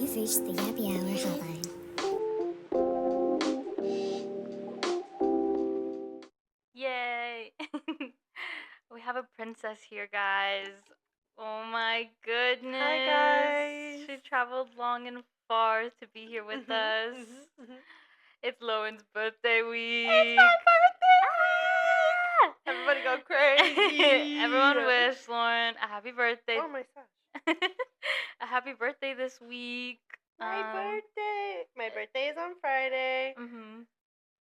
You've reached the Yappy Hour hotline. Yay! We have a princess here, guys. Oh my goodness. Hi, guys. She traveled long and far to be here with us. It's Lowen's birthday week. It's my birthday! Ah! Everybody go crazy. Everyone wish Lauren a happy birthday. Oh my gosh. A happy birthday this week. My birthday. My birthday is on Friday.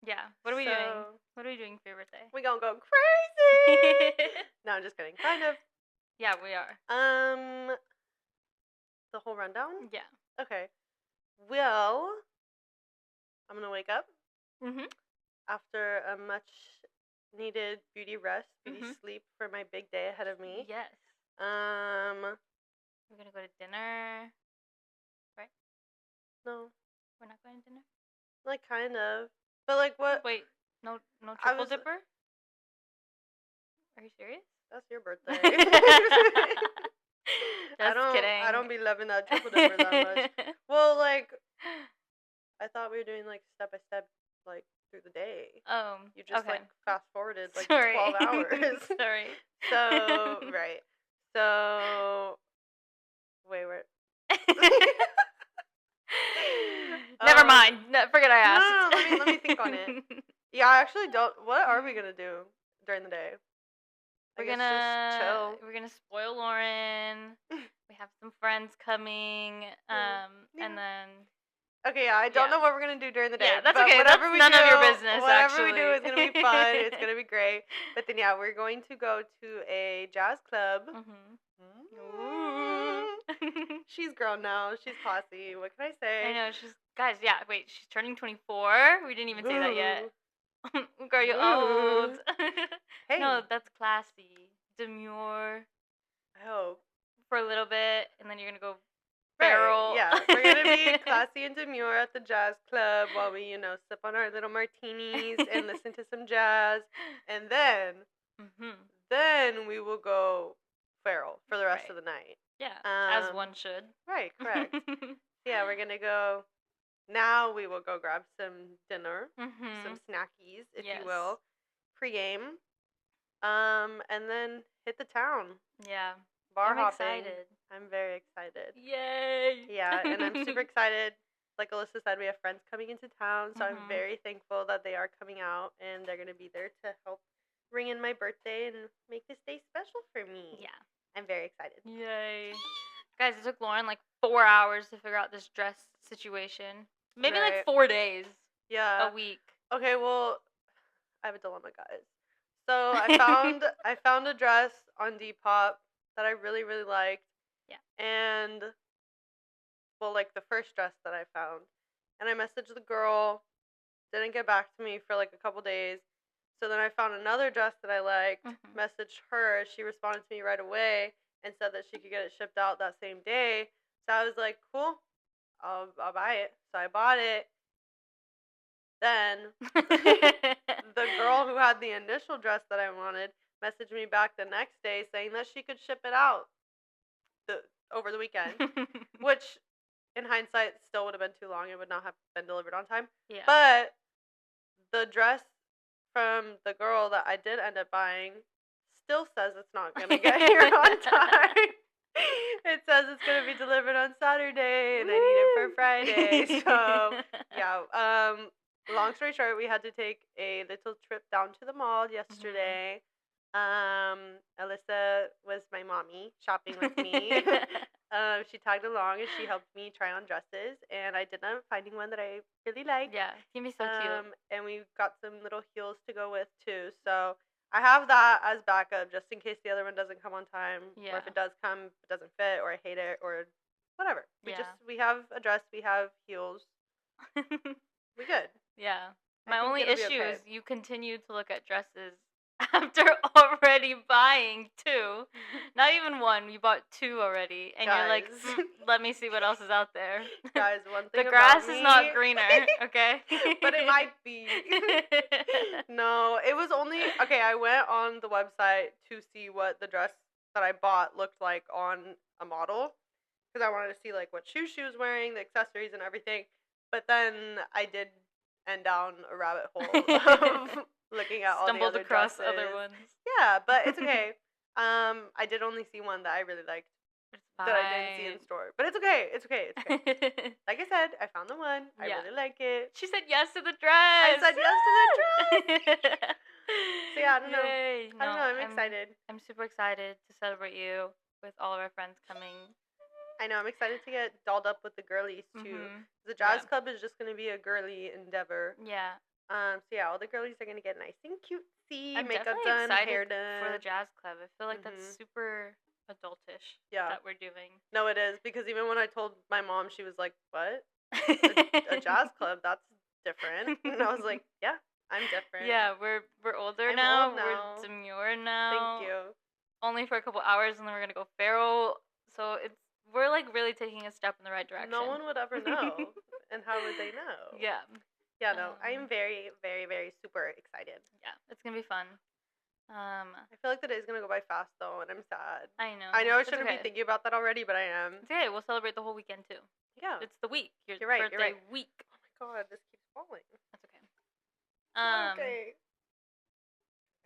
Yeah. What are we doing? What are we doing for your birthday? We gonna go crazy. No, I'm just kidding. Kind of. Yeah, we are. The whole rundown? Yeah. Okay. Well, I'm gonna wake up after a much needed beauty rest, beauty sleep for my big day ahead of me. Yes. We're gonna go to dinner. Right? No. We're not going to dinner? Like kind of. But like what? Wait, no triple dipper? Are you serious? That's your birthday. Just kidding. I don't be loving that triple dipper that much. Well, like, I thought we were doing like step by step, like through the day. Oh, you just like fast forwarded like Sorry. 12 hours. Sorry. So right. So wait, where? Never mind. No, forget I asked. No, let me think on it. Yeah, I actually don't. What are we gonna do during the day? We're just chill. We're gonna spoil Lauren. We have some friends coming. And then. Okay, yeah, I don't know what we're gonna do during the day. Yeah, that's but okay. Whatever That's none of your business. Whatever actually. we do is gonna be fun. It's gonna be great. But then yeah, we're going to go to a jazz club. She's grown now. She's classy. What can I say? I know. She's turning 24. We didn't even say that yet. Girl, you're old. Hey. No, that's classy. Demure. I hope. For a little bit, and then you're gonna go feral. Right, yeah, we're gonna be classy and demure at the jazz club while we, sip on our little martinis and listen to some jazz, and then we will go feral for the rest of the night. Yeah, as one should. Right, correct. Yeah, we're gonna go. Now we will go grab some dinner, some snackies, if you will, pre-game, and then hit the town. Yeah. Bar I'm hopping. Excited. I'm very excited. Yay! Yeah, and I'm super excited. Like Alyssa said, we have friends coming into town, so I'm very thankful that they are coming out and they're going to be there to help ring in my birthday and make this day special for me. Yeah. I'm very excited. Yay. Guys, it took Lauren like 4 hours to figure out this dress situation. Maybe like 4 days. Yeah. A week. Okay, well, I have a dilemma, guys. So I found a dress on Depop that I really, really liked. Yeah. And, well, like the first dress that I found. And I messaged the girl, didn't get back to me for like a couple days. So then I found another dress that I liked, messaged her. She responded to me right away and said that she could get it shipped out that same day. So I was like, cool, I'll buy it. So I bought it. Then the girl who had the initial dress that I wanted messaged me back the next day saying that she could ship it out over the weekend, which in hindsight still would have been too long. It would not have been delivered on time. Yeah. But the dress from the girl that I did end up buying still says it's not going to get here on time. It says it's going to be delivered on Saturday, and I need it for Friday. So, yeah. Long story short, we had to take a little trip down to the mall yesterday. Alyssa was my mommy shopping with me. She tagged along and she helped me try on dresses, and I did end up finding one that I really liked. Yeah, it's gonna be so cute. And we got some little heels to go with too. So I have that as backup just in case the other one doesn't come on time, or if it does come, it doesn't fit, or I hate it, or whatever. We have a dress, we have heels. We good. Yeah. My only issue is you continue to look at dresses after already buying 2. Not even 1, you bought 2 already. And you're like, let me see what else is out there. Guys, one thing the grass is not greener, okay? But it might be. No, it was only... Okay, I went on the website to see what the dress that I bought looked like on a model. because I wanted to see like what shoes she was wearing, the accessories and everything. But then I did end down a rabbit hole of looking at all the Stumbled other across dresses. other ones. Yeah, but it's okay. I did only see one that I really liked It's that I didn't see in store. But it's okay. It's okay. It's okay. Like I said, I found the one. I really like it. She said yes to the dress. I said yes to the dress. So yeah, I don't know. Yay. I don't know. I'm excited. I'm super excited to celebrate you with all of our friends coming. I know. I'm excited to get dolled up with the girlies too. Mm-hmm. The jazz club is just gonna be a girly endeavor. Yeah. So yeah, all the girlies are gonna get nice and cutesy, I'm makeup definitely done, excited hair done. for the jazz club. I feel like that's super adultish. Yeah. That we're doing. No, it is, because even when I told my mom, she was like, "What? A jazz club? That's different." And I was like, "Yeah, I'm different." Yeah, we're older I'm now. old now. We're demure now. Thank you. Only for a couple hours, and then we're gonna go feral. So we're like really taking a step in the right direction. No one would ever know, and how would they know? Yeah. Yeah, no, I am very, very, very super excited. Yeah, it's gonna be fun. I feel like the day's gonna go by fast though, and I'm sad. I know. I know I It's shouldn't okay. be thinking about that already, but I am. It's okay. We'll celebrate the whole weekend too. Yeah. It's the week. Your You're right, birthday you're right. week. Oh my god, this keeps falling. That's okay. Okay.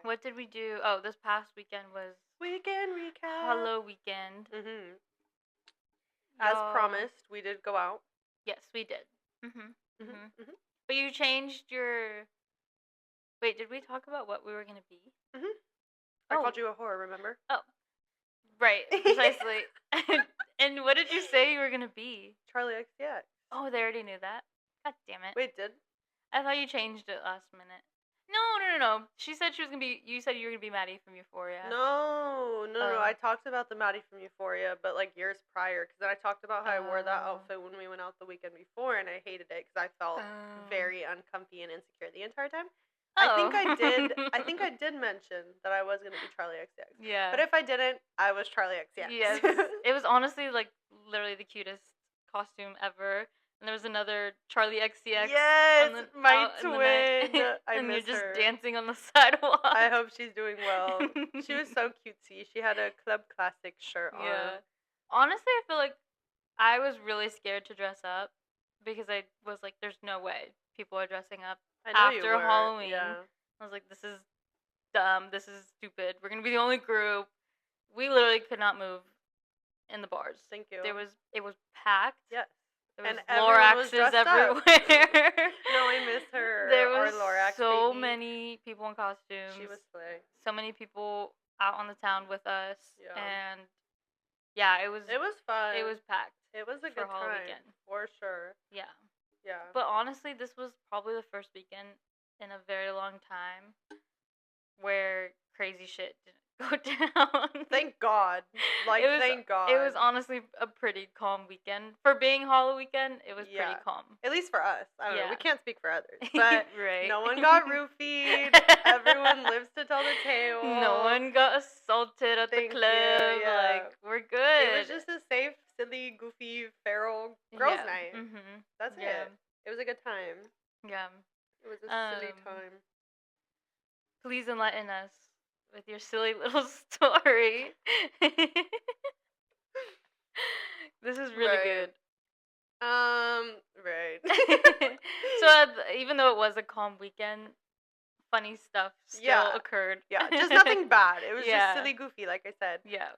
What did we do? Oh, this past weekend was Weekend recap. Halloweekend. Mhm. As promised, we did go out. Yes, we did. Mhm. Mhm. Mhm. But you changed your. Wait, did we talk about what we were gonna be? Mhm. I called you a whore, remember? Oh, right, precisely. And what did you say you were gonna be? Charlie XCX. Oh, they already knew that. God damn it! Wait, did? I thought you changed it last minute. No. She said she was gonna be. You said you were gonna be Maddie from Euphoria. No. I talked about the Maddie from Euphoria, but like years prior, because then I talked about how I wore that outfit when we went out the weekend before, and I hated it because I felt very uncomfy and insecure the entire time. I think I did. I think I did mention that I was gonna be Charlie XCX. Yeah. But if I didn't, I was Charlie XCX. Yes. It was honestly like literally the cutest costume ever. And there was another Charlie XCX. Yes, my twin. I and miss you're just her. dancing on the sidewalk. I hope she's doing well. She was so cutesy. She had a Club Classic shirt on. Yeah. Honestly, I feel like I was really scared to dress up because I was like, there's no way people are dressing up after Halloween. Yeah. I was like, this is dumb. This is stupid. We're going to be the only group. We literally could not move in the bars. Thank you. It was packed. Yes. There was And everyone was Loraxes dressed up. everywhere. No, I miss her. There was Our Lorax so baby. many people in costumes. She was slay. So many people out on the town with us. Yeah. And yeah, it was fun. It was packed. It was a for good time. Halloweekend. For sure. Yeah. Yeah. But honestly, this was probably the first weekend in a very long time where crazy shit didn't go down. Thank God. Like, thank God. It was honestly a pretty calm weekend. For being Halloweekend, it was pretty calm. At least for us. I don't know. Yeah. We can't speak for others. But right. no one got roofied. Everyone lives to tell the tale. No one got assaulted at the club. Yeah. Like, we're good. It was just a safe, silly, goofy, feral girls' night. Mm-hmm. That's it. It was a good time. Yeah. It was a silly time. Please enlighten us with your silly little story. This is really good. Right. So even though it was a calm weekend, funny stuff still occurred. Yeah, just nothing bad. It was just silly, goofy, like I said. Yeah.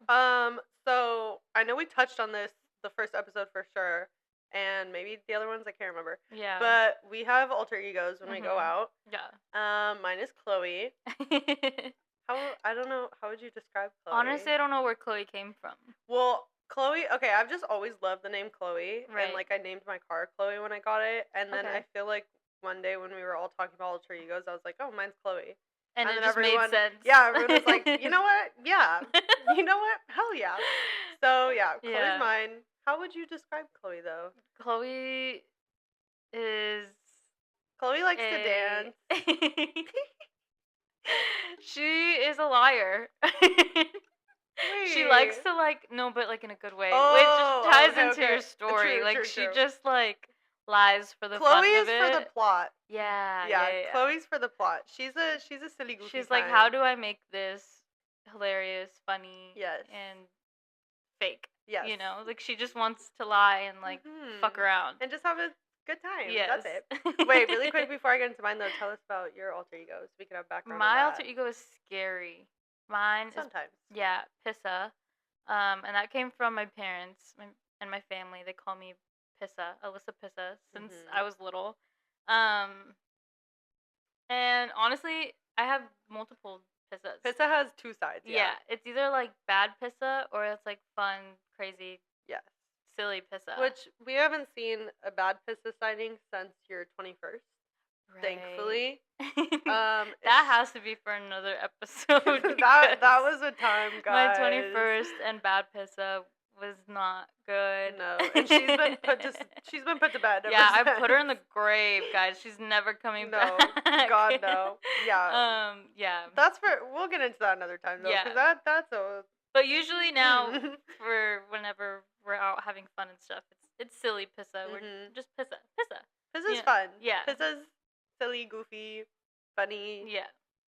So I know we touched on this the first episode for sure, and maybe the other ones I can't remember. Yeah. But we have alter egos when we go out. Yeah. Mine is Chloe. I don't know. How would you describe Chloe? Honestly, I don't know where Chloe came from. Well, Chloe. Okay, I've just always loved the name Chloe, Right. and like I named my car Chloe when I got it, and then I feel like one day when we were all talking about alter egos, I was like, oh, mine's Chloe. And it then just made sense. Yeah, everyone was like, you know what? Yeah. You know what? Hell yeah. So, yeah, Chloe's mine. How would you describe Chloe, though? Chloe likes to dance. She is a liar. She likes to, like, no, but, like, in a good way. Oh, which ties into your story. True, she just, like, lies for the fun Chloe of is it. for the plot. Yeah. Chloe's for the plot. She's a silly goofy She's like, how do I make this hilarious, funny, and fake Yes. You know, like she just wants to lie and like fuck around and just have a good time. Yes. That's it. Wait, really quick before I get into mine though, tell us about your alter ego so we can have background. My on alter ego is scary. Mine sometimes. Yeah, Pissa. And that came from my parents and my family. They call me Pissa, Alyssa Pissa, since I was little. And honestly, I have multiple Pissas. Pissa has two sides. Yeah, it's either like bad Pissa or it's like fun, crazy, silly Pissa. Which we haven't seen a bad Pissa sighting since your 21st. Right. Thankfully. That has to be for another episode. that was a time, guys. My 21st and bad Pissa was not good. No, and she's been put to bed. Yeah, I put her in the grave, guys. She's never coming back. God no. Yeah. Yeah. That's we'll get into that another time though. Yeah. Because that's a. But usually now, for whenever we're out having fun and stuff, it's silly Pissa. We're just Pissa. Pissa's fun. Yeah. Pissa's silly, goofy, funny. Yeah.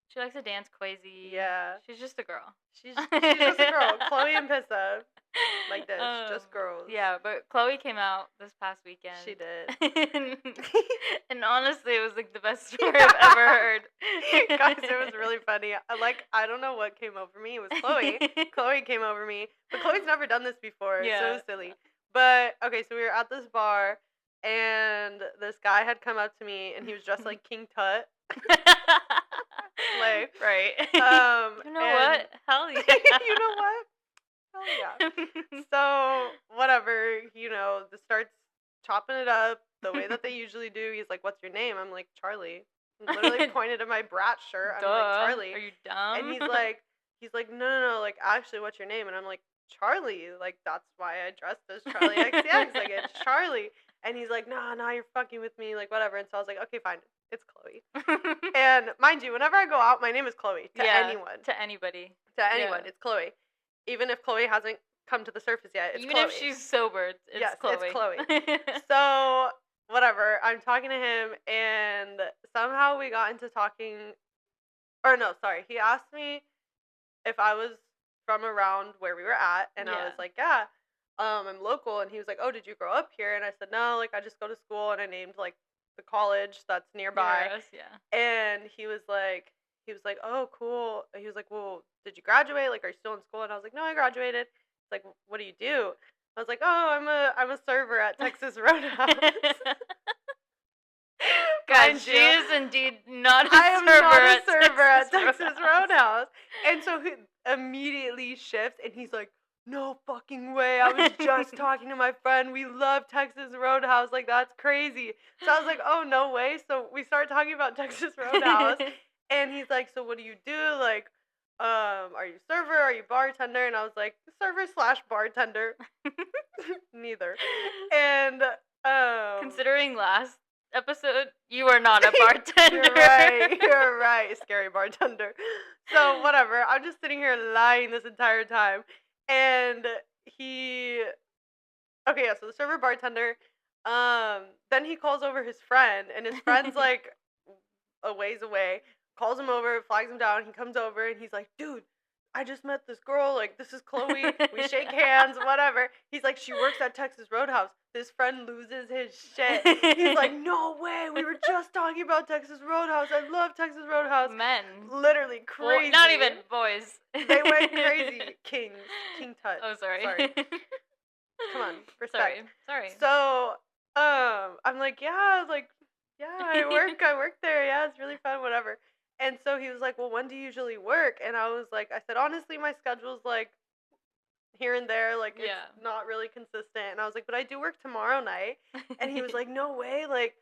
She likes to dance crazy. Yeah. She's just a girl. She's just a girl. Chloe and Pissa. Like this. Just girls. Yeah, but Chloe came out this past weekend. She did. And honestly, it was like the best story I've ever heard. Guys, it was really funny. I don't know what came over me. It was Chloe. Chloe came over me. But Chloe's never done this before, so it was silly. But, okay, so we were at this bar, and this guy had come up to me, and he was dressed like King Tut. Like, right. You know what? Hell yeah. You know what? Hell yeah. So, whatever, starts chopping it up the way that they usually do. He's like, what's your name? I'm like, Charlie. And literally pointed at my Brat shirt. I'm like, Charlie. Are you dumb? And he's like, no, like, actually, what's your name? And I'm like, Charlie. Like, that's why I dressed as Charlie XCX. Like, it's Charlie. And he's like, nah, you're fucking with me. Like, whatever. And so I was like, okay, fine. It's Chloe. And mind you, whenever I go out, my name is Chloe. To anyone. To anybody. To anyone. It's Chloe. Even if Chloe hasn't come to the surface yet, it's Even Chloe. if she's sober, it's Chloe. It's Chloe. So, whatever. I'm talking to him, and somehow we got into talking. Or no, sorry. He asked me if I was from around where we were at, and I was like, yeah. I'm local. And he was like, oh, did you grow up here? And I said, no, like, I just go to school, and I named, like, the college that's nearby. And he was like, oh, cool. He was like, well, did you graduate? Like, are you still in school? And I was like, no, I graduated. He's like, what do you do? I was like, oh, I'm a server at Texas Roadhouse. Guys, she is indeed not a server at Texas Roadhouse. And so he immediately shifts, and he's like, no fucking way. I was just talking to my friend. We love Texas Roadhouse. Like, that's crazy. So I was like, oh, no way. So we started talking about Texas Roadhouse. And he's like, so what do you do? Like, are you server? Are you bartender? And I was like, server/bartender. Neither. And, considering last episode, you are not a bartender. You're right. Scary bartender. So, whatever. I'm just sitting here lying this entire time. And so the server bartender, then he calls over his friend, and his friend's like a ways away, calls him over, flags him down, he comes over, and he's like, dude, I just met this girl, like, this is Chloe, we shake hands, whatever. He's like, she works at Texas Roadhouse. His friend loses his shit. He's like, no way, we were just talking about Texas Roadhouse. I love Texas Roadhouse. Men. Literally crazy. Well, not even boys. They went crazy. King Tut. Oh, sorry. Come on, respect. Sorry. So, I'm like, I work there. Yeah, it's really fun, whatever. And so he was like, well, when do you usually work? And I said, honestly, my schedule's like here and there, like it's not really consistent. And I was like, but I do work tomorrow night. And he was like, no way, like,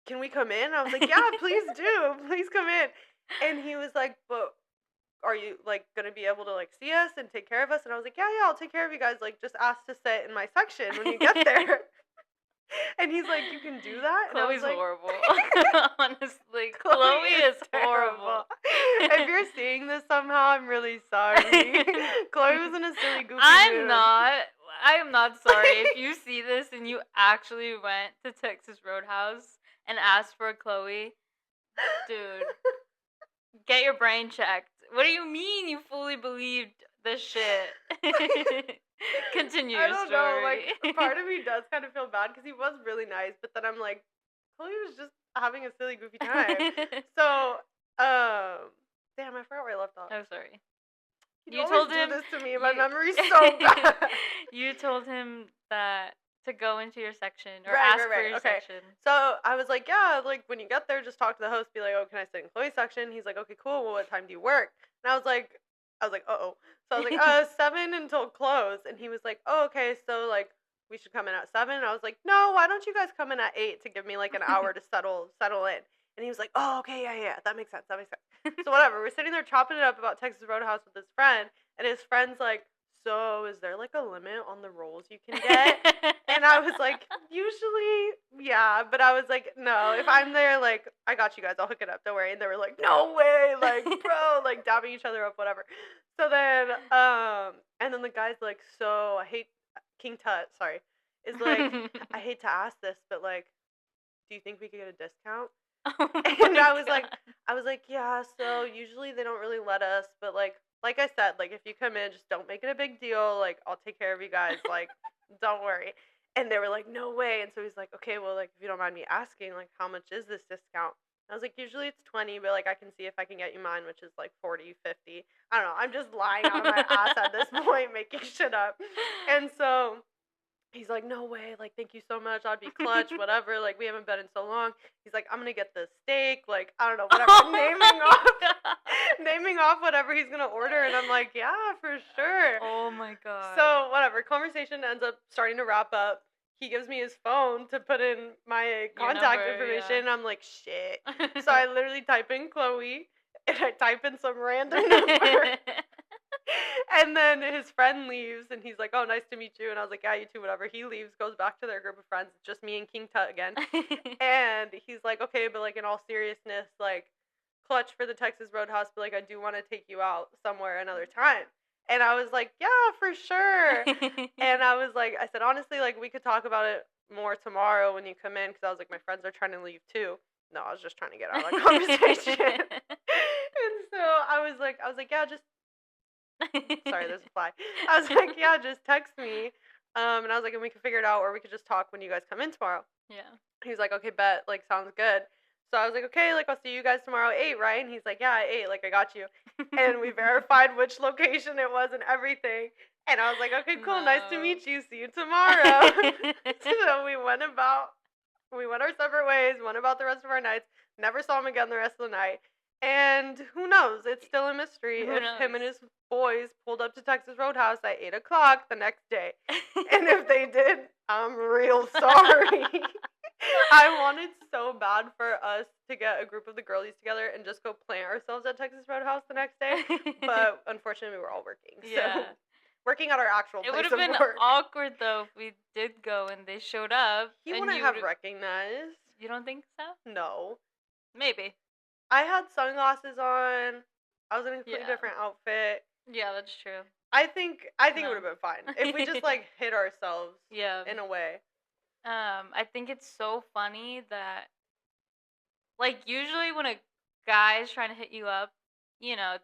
can we come in? And I was like, yeah, please do. Please come in. And he was like, but are you, like, going to be able to, like, see us and take care of us? And I was like, yeah, I'll take care of you guys. Like, just ask to sit in my section when you get there. And he's like, you can do that? And Chloe's like, horrible. Honestly, Chloe is horrible. If you're seeing this somehow, I'm really sorry. Chloe was in a silly, goofy mood. I am not sorry. If you see this and you actually went to Texas Roadhouse and asked for Chloe, dude, get your brain checked. What do you mean you fully believed this shit? Continue I your don't know. Like, part of me does kind of feel bad because he was really nice, but then I'm like, Chloe was just having a silly, goofy time. So, damn, I forgot where I left off. Oh, sorry. You always told him do this to me. My memory's so bad. You told him that to go into your section or Right, ask right, for right. your Okay. section. So I was like, yeah, like when you get there, just talk to the host. Be like, oh, can I sit in Chloe's section? He's like, okay, cool. Well, what time do you work? And I was like, uh-oh. So I was like, 7 until close. And he was like, oh, okay. So like we should come in at 7. And I was like, no, why don't you guys come in at 8 to give me like an hour to settle in? And he was like, oh, okay, yeah, that makes sense. So whatever. We're sitting there chopping it up about Texas Roadhouse with his friend, and his friend's like, so is there like a limit on the rolls you can get? And I was like, usually, yeah, but I was like, no, if I'm there, like, I got you guys, I'll hook it up, don't worry. And they were like, no way, like, bro, like, dabbing each other up, whatever. So then, and then the guy's like, so I hate, King Tut, sorry, is like, I hate to ask this, but like, do you think we could get a discount? Oh And I was God. like, yeah, so usually they don't really let us, but like I said, like if you come in, just don't make it a big deal. Like I'll take care of you guys. Like, don't worry. And they were like, no way. And so he's like, okay, well, like if you don't mind me asking, like how much is this discount? I was like, usually it's 20, but like I can see if I can get you mine, which is like 40, 50. I don't know. I'm just lying out of my ass at this point, making shit up. And so he's like, no way, like, thank you so much, I'd be clutch, whatever, like, we haven't been in so long. He's like, I'm gonna get the steak, like, I don't know, whatever, naming off whatever he's gonna order, and I'm like, yeah, for sure. Oh my God. So, whatever, conversation ends up starting to wrap up. He gives me his phone to put in my contact information, and I'm like, shit. So I literally type in Chloe, and I type in some random number. And then his friend leaves, and he's like, oh, nice to meet you. And I was like, yeah, you too, whatever. He leaves, goes back to their group of friends. It's just me and King Tut again. And he's like, okay, but like in all seriousness, like clutch for the Texas Roadhouse, but like I do want to take you out somewhere another time. And I was like, yeah, for sure. And I was like, I said, honestly, like we could talk about it more tomorrow when you come in, because I was like, my friends are trying to leave too. No, I was just trying to get out of that conversation. And so I was like, yeah, just sorry, there's a fly. I was like, yeah, just text me. And I was like, and we can figure it out, or we could just talk when you guys come in tomorrow. Yeah. He was like, okay, bet, like, sounds good. So I was like, okay, like, I'll see you guys tomorrow at 8, right? And he's like, yeah, at 8, like, I got you. And we verified which location it was and everything. And I was like, okay, cool, nice to meet you, see you tomorrow. So we went our separate ways, went about the rest of our nights, never saw him again the rest of the night. And who knows? It's still a mystery if him and his boys pulled up to Texas Roadhouse at 8 o'clock the next day. And if they did, I'm real sorry. I wanted so bad for us to get a group of the girlies together and just go plant ourselves at Texas Roadhouse the next day. But unfortunately, we were all working. Yeah. So working at our actual place of work. It would have been awkward, though, if we did go and they showed up. He wouldn't have recognized. You don't think so? No. Maybe. I had sunglasses on. I was in a completely different outfit. Yeah, that's true. I think it would have been fine if we just like hid ourselves. Yeah. In a way. I think it's so funny that, like, usually when a guy is trying to hit you up, you know,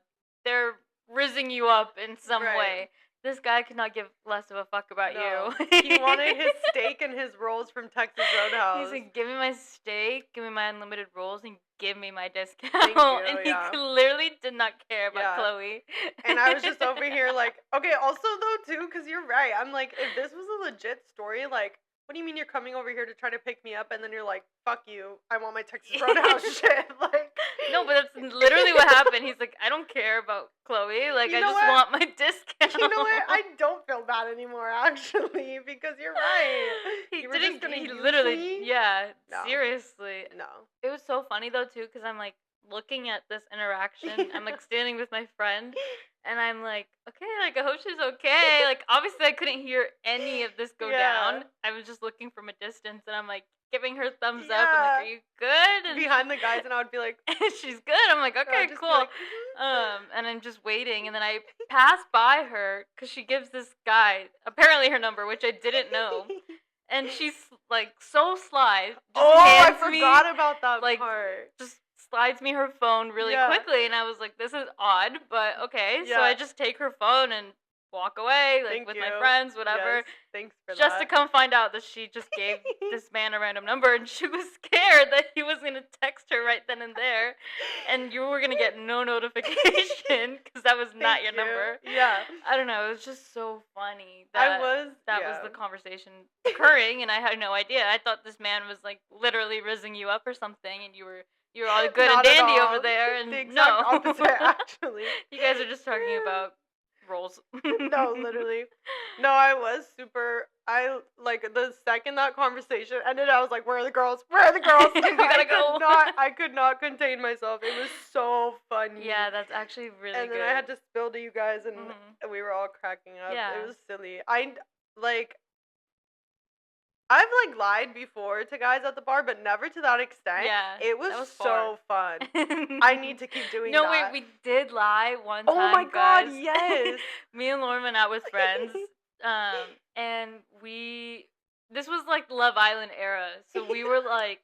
they're rizzing you up in some way. This guy could not give less of a fuck about you. He wanted his steak and his rolls from Texas Roadhouse. He's like, give me my steak, give me my unlimited rolls, and give me my discount. Thank you, and he clearly did not care about Chloe. And I was just over here like, okay, also though too, because you're right. I'm like, if this was a legit story, like, what do you mean you're coming over here to try to pick me up, and then you're like, fuck you, I want my Texas Roadhouse shit. Like, no, but that's literally what happened. He's like, I don't care about Chloe. Like, I just want my discount. You know what? I don't feel bad anymore, actually, because you're right. He literally, seriously. No. It was so funny, though, too, because I'm, like, looking at this interaction. I'm, like, standing with my friend, and I'm like, okay, like, I hope she's okay. Like, obviously, I couldn't hear any of this go down. I was just looking from a distance, and I'm, like, giving her thumbs up. I'm like, are you good? And behind the guys, and I would be like, she's good. I'm like, okay, cool. Like, and I'm just waiting, and then I pass by her because she gives this guy apparently her number, which I didn't know, and she's like so sly. I forgot about that part. Just slides me her phone really quickly, and I was like, this is odd, but okay. So I just take her phone and walk away, like, Thank with you. my friends, whatever. Yes, thanks for just that. to come find out that she just gave this man a random number, and she was scared that he was going to text her right then and there, and you were going to get no notification, because that was not your number. Yeah. I don't know, it was just so funny that was the conversation occurring, and I had no idea. I thought this man was, like, literally rizzing you up or something, and you were all good and dandy over there, and the exact opposite, actually. You guys are just talking about roles. No, literally. No, I was super. Like, the second that conversation ended, I was like, "Where are the girls? Where are the girls?" We gotta go. I could not contain myself. It was so funny. Yeah, that's actually really good. And then I had to spill to you guys, and we were all cracking up. Yeah. It was silly. I've lied before to guys at the bar, but never to that extent. Yeah, it was so fun. I need to keep doing that. No, wait, we did lie one time. Oh my god, guys. yes. Me and Lauren went out with friends, and this was like Love Island era, so we were like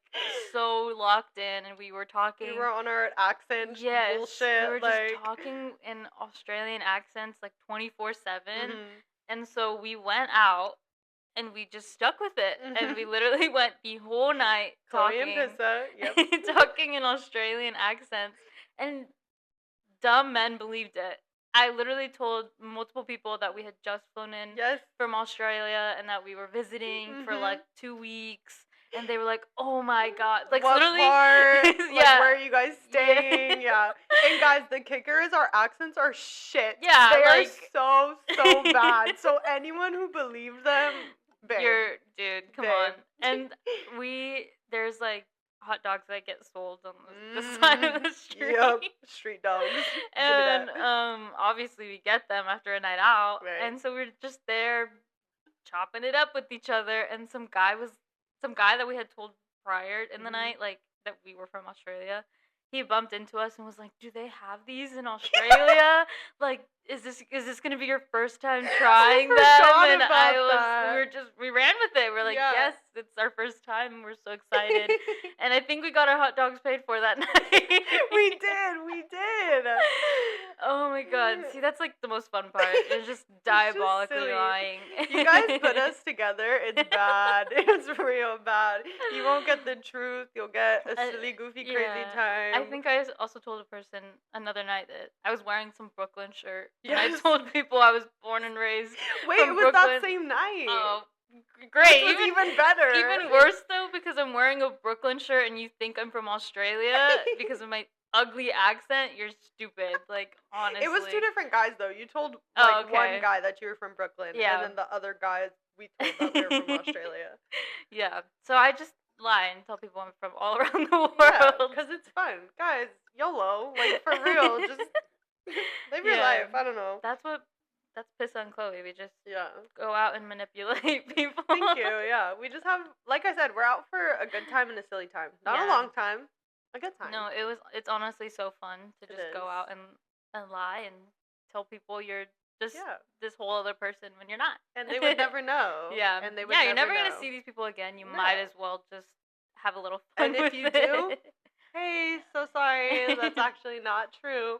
so locked in, and we were talking. We were on our accent bullshit. We were just talking in Australian accents like 24/7, and so we went out. And we just stuck with it, and we literally went the whole night talking, talking in Australian accents, and dumb men believed it. I literally told multiple people that we had just flown in from Australia and that we were visiting for like 2 weeks, and they were like, "Oh my god!" Like, what literally, part? Where are you guys staying? Yeah. And guys, the kicker is our accents are shit. Yeah, they are so bad. So anyone who believes them. Babe. Dude, come on. And there's like hot dogs that get sold on the side of the street. Yep, street dogs. And obviously we get them after a night out. Right. And so we're just there chopping it up with each other, and some guy that we had told prior in the night, like, that we were from Australia. He bumped into us and was like, "Do they have these in Australia? Like, is this gonna be your first time trying them?" And we ran with it. We're like, "Yes, it's our first time. We're so excited." And I think we got our hot dogs paid for that night. We did. Oh my god. See, that's like the most fun part. It's just diabolically lying. You guys put us together. It's bad. It's real bad. You won't get the truth. You'll get a silly, goofy, crazy time. I think I also told a person another night that I was wearing some Brooklyn shirt. Yes. And I told people I was born and raised Wait, from it was Brooklyn. that same night. Oh, great. This was even better. Even worse, though, because I'm wearing a Brooklyn shirt and you think I'm from Australia because of my ugly accent. You're stupid. Like, honestly. It was two different guys, though. You told one guy that you were from Brooklyn. Yeah. And then the other guys, we told that they were from Australia. Yeah. So I just lie and tell people I'm from all around the world. Yeah, because it's fun. Guys, YOLO. Like, for real. Just live your life. I don't know. That's Piss on Chloe. We just go out and manipulate people. Thank you. Yeah. We just have, like I said, we're out for a good time and a silly time. Not a long time. A good time. No, it's honestly so fun to just go out and lie and tell people you're just this whole other person when you're not. And they would never know. Yeah. And they would you're never going to see these people again. You might as well just have a little fun with it. And if you do, hey, so sorry. That's actually not true.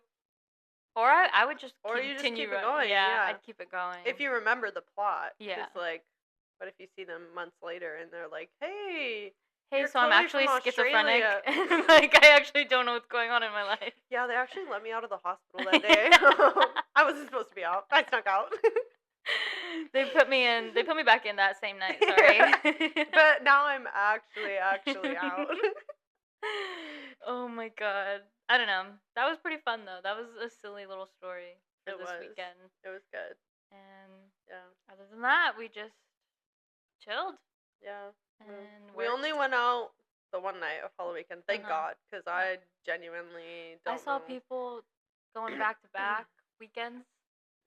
Or I would just continue just keep it going. Yeah, I'd keep it going. If you remember the plot. Yeah. It's like, what if you see them months later and they're like, hey, so I'm actually schizophrenic. Like, I actually don't know what's going on in my life. Yeah, they actually let me out of the hospital that day. I wasn't supposed to be out. I snuck out. They put me back in that same night, sorry. But now I'm actually out. Oh my god. I don't know. That was pretty fun, though. That was a silly little story for this weekend. It was good. And other than that, we just chilled. Yeah. And we only went out the one night of Halloweekend. Thank God, because I genuinely don't know. I saw people going back to back weekends.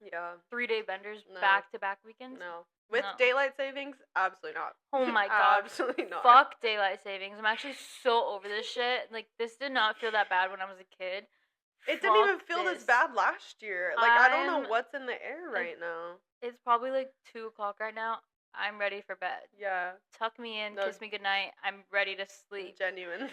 Yeah. 3-day benders back to back weekends. No. With daylight savings, absolutely not. Oh my god. Absolutely not. Fuck daylight savings. I'm actually so over this shit. Like, this did not feel that bad when I was a kid. It didn't even feel this bad last year. Like, I don't know what's in the air right now. It's probably like 2 o'clock right now. I'm ready for bed. Yeah. Tuck me in, No. kiss me goodnight. I'm ready to sleep. Genuinely.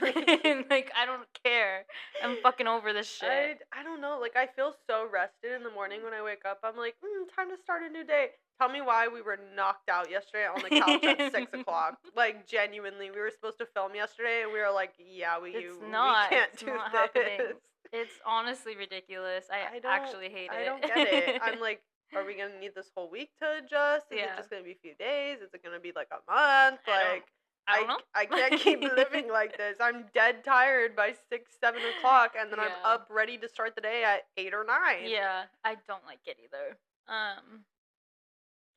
Like, I don't care. I'm fucking over this shit. I don't know. Like, I feel so rested in the morning when I wake up. I'm like, time to start a new day. Tell me why we were knocked out yesterday on the couch at 6 o'clock. Like, genuinely, we were supposed to film yesterday, and we were like, yeah, we can't do this. Happening. It's honestly ridiculous. I actually hate it. I don't get it. I'm like, are we going to need this whole week to adjust? Is it just going to be a few days? Is it going to be like a month? I don't know. I can't keep living like this. I'm dead tired by 6, 7 o'clock, and then I'm up ready to start the day at 8 or 9. Yeah, I don't like it either.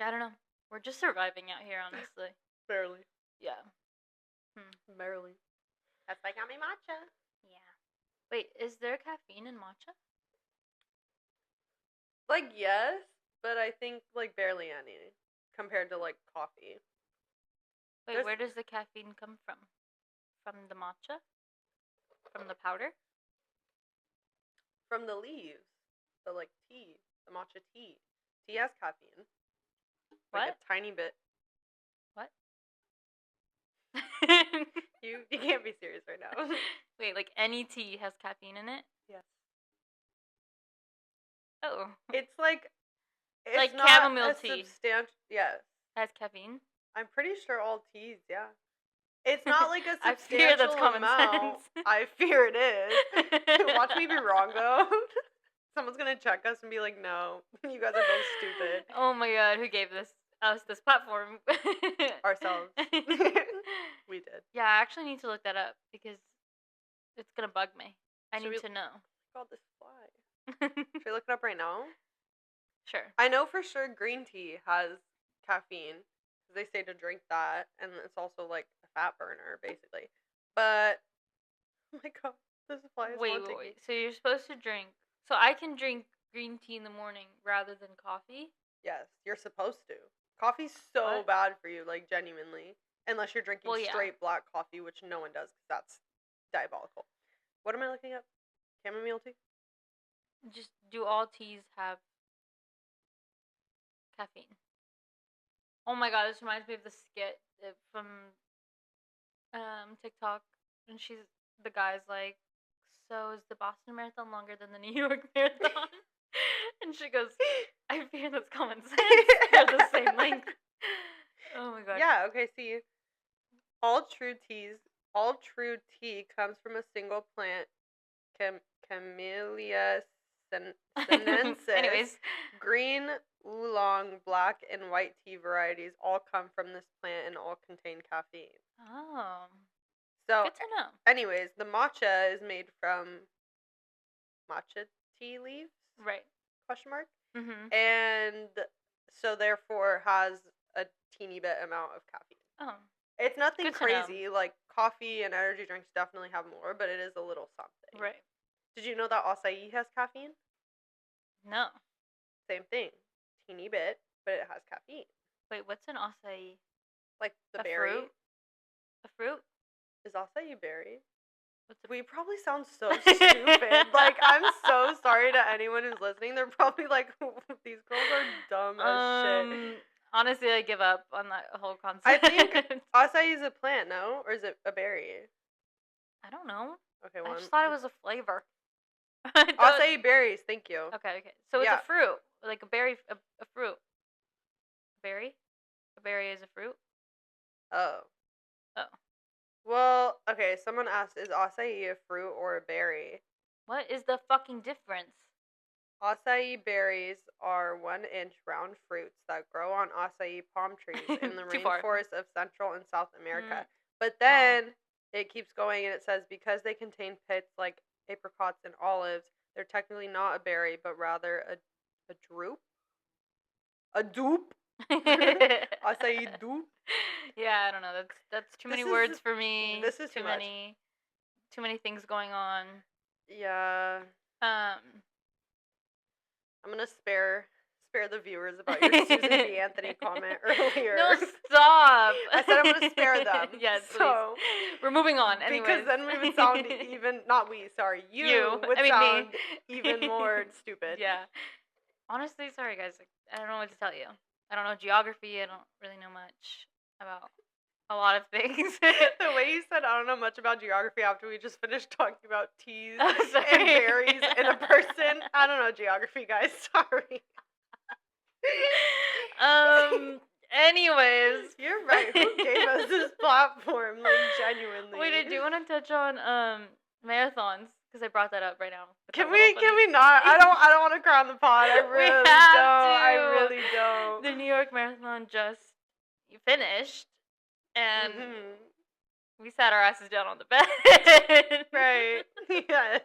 I don't know. We're just surviving out here, honestly. Barely. Yeah. Barely. That's why I got me matcha. Yeah. Wait, is there caffeine in matcha? Like, yes, but I think, like, barely any compared to, like, coffee. Wait, where does the caffeine come from? From the matcha? From the powder? From the leaves. The, like, tea. The matcha tea. Tea has caffeine. What? Like a tiny bit. What? You can't be serious right now. Wait, like any tea has caffeine in it? Yes. Oh. It's like not chamomile tea. Yes. Has caffeine? I'm pretty sure all teas, yeah. It's not like a substantial I fear that's common amount. sense. I fear it is. Watch me be wrong though. Someone's gonna check us and be like, "No, you guys are both stupid." Oh my god, who gave us this platform? Ourselves. We did. Yeah, I actually need to look that up because it's gonna bug me. I need to know. God, this fly. Should we look it up right now? Sure. I know for sure green tea has caffeine. They say to drink that, and it's also like a fat burner, basically. But, oh my god, this fly is haunting me. So you're supposed to drink. So I can drink green tea in the morning rather than coffee? Yes, you're supposed to. Coffee's so bad for you, like, genuinely. Unless you're drinking straight black coffee, which no one does, because that's diabolical. What am I looking up? Chamomile tea? Just, do all teas have caffeine? Oh my god, this reminds me of the skit from TikTok, and the guy's like, so is the Boston Marathon longer than the New York Marathon? And she goes, I fear that's common sense. They're the same length. Oh my god. Yeah, okay, see. All true tea comes from a single plant, Camellia sinensis. Anyways. Green, oolong, black, and white tea varieties all come from this plant and all contain caffeine. Oh. So, good to know. Anyways, the matcha is made from matcha tea leaves? Right. Question mark? Mm-hmm. And so, therefore, has a teeny bit amount of caffeine. Oh. It's nothing crazy. Like, coffee and energy drinks definitely have more, but it is a little something. Right. Did you know that acai has caffeine? No. Same thing. Teeny bit, but it has caffeine. Wait, what's an acai? Like the berry. Fruit? A fruit? Is acai berry? What's we probably sound so stupid. Like, I'm so sorry to anyone who's listening. They're probably like, these girls are dumb as shit. Honestly, I give up on that whole concept. I think acai is a plant, no? Or is it a berry? I don't know. Okay, well, I just thought it was a flavor. Acai berries, thank you. Okay. So it's a fruit. Like a berry, a fruit. A berry? A berry is a fruit? Oh. Oh. Well, okay, someone asked, is acai a fruit or a berry? What is the fucking difference? Acai berries are 1-inch round fruits that grow on acai palm trees in the rainforests of Central and South America. But then it keeps going and it says because they contain pits like apricots and olives, they're technically not a berry, but rather a drupe? A dupe? Acai dupe? Yeah, I don't know. That's too many words for me. This is too many things going on. Yeah. I'm gonna spare the viewers about your Susan B. Anthony comment earlier. No, stop. I said I'm gonna spare them. Yes, so please. We're moving on. Anyways. Because then we would sound even you would sound even more stupid. Yeah. Honestly, sorry guys. I don't know what to tell you. I don't know geography. I don't really know much about a lot of things. The way you said I don't know much about geography after we just finished talking about teas Oh, and sorry. berries in a person. I don't know geography, guys. Sorry. Anyways. You're right. Who gave us this platform? Like, genuinely. Wait, I do want to touch on marathons because I brought that up right now. Can we not? I don't want to cry on the pod. I We really have don't. to. I really don't. The New York Marathon just finished, and we sat our asses down on the bed. Right. Yes.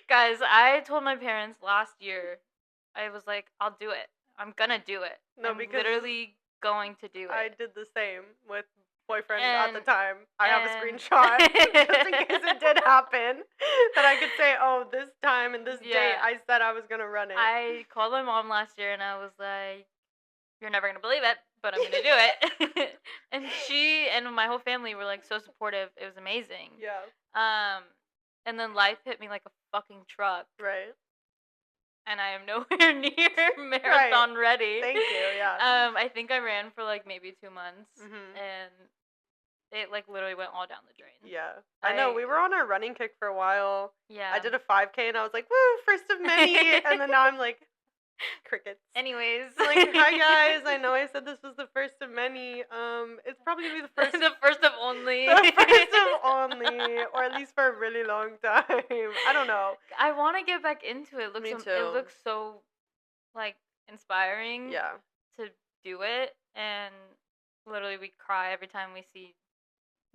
Guys, I told my parents last year, I was like, I'll do it. I'm gonna do it. No, I'm because literally going to do it. I did the same with boyfriend And- at the time. I have a and- screenshot just in case it did happen that I could say, oh, this time and this date Yeah. I said I was gonna run it. I called my mom last year and I was like, you're never gonna believe it, but I'm gonna do it. And she and my whole family were like so supportive. It was amazing. Yeah. And then life hit me like a fucking truck. Right. And I am nowhere near marathon ready. Thank you. Yeah. I think I ran for like maybe 2 months, Mhm. and it like literally went all down the drain. Yeah. I know. I- We were on our running kick for a while. Yeah. I did a 5K and I was like, woo, first of many. And then now I'm like, crickets. Anyways, Like, hi guys. I know I said this was the first of many. It's probably gonna be the first. the first of only. The first of only, or at least for a really long time. I don't know. I want to get back into it. Me It too. looks so like inspiring Yeah. to do it, and literally we cry every time we see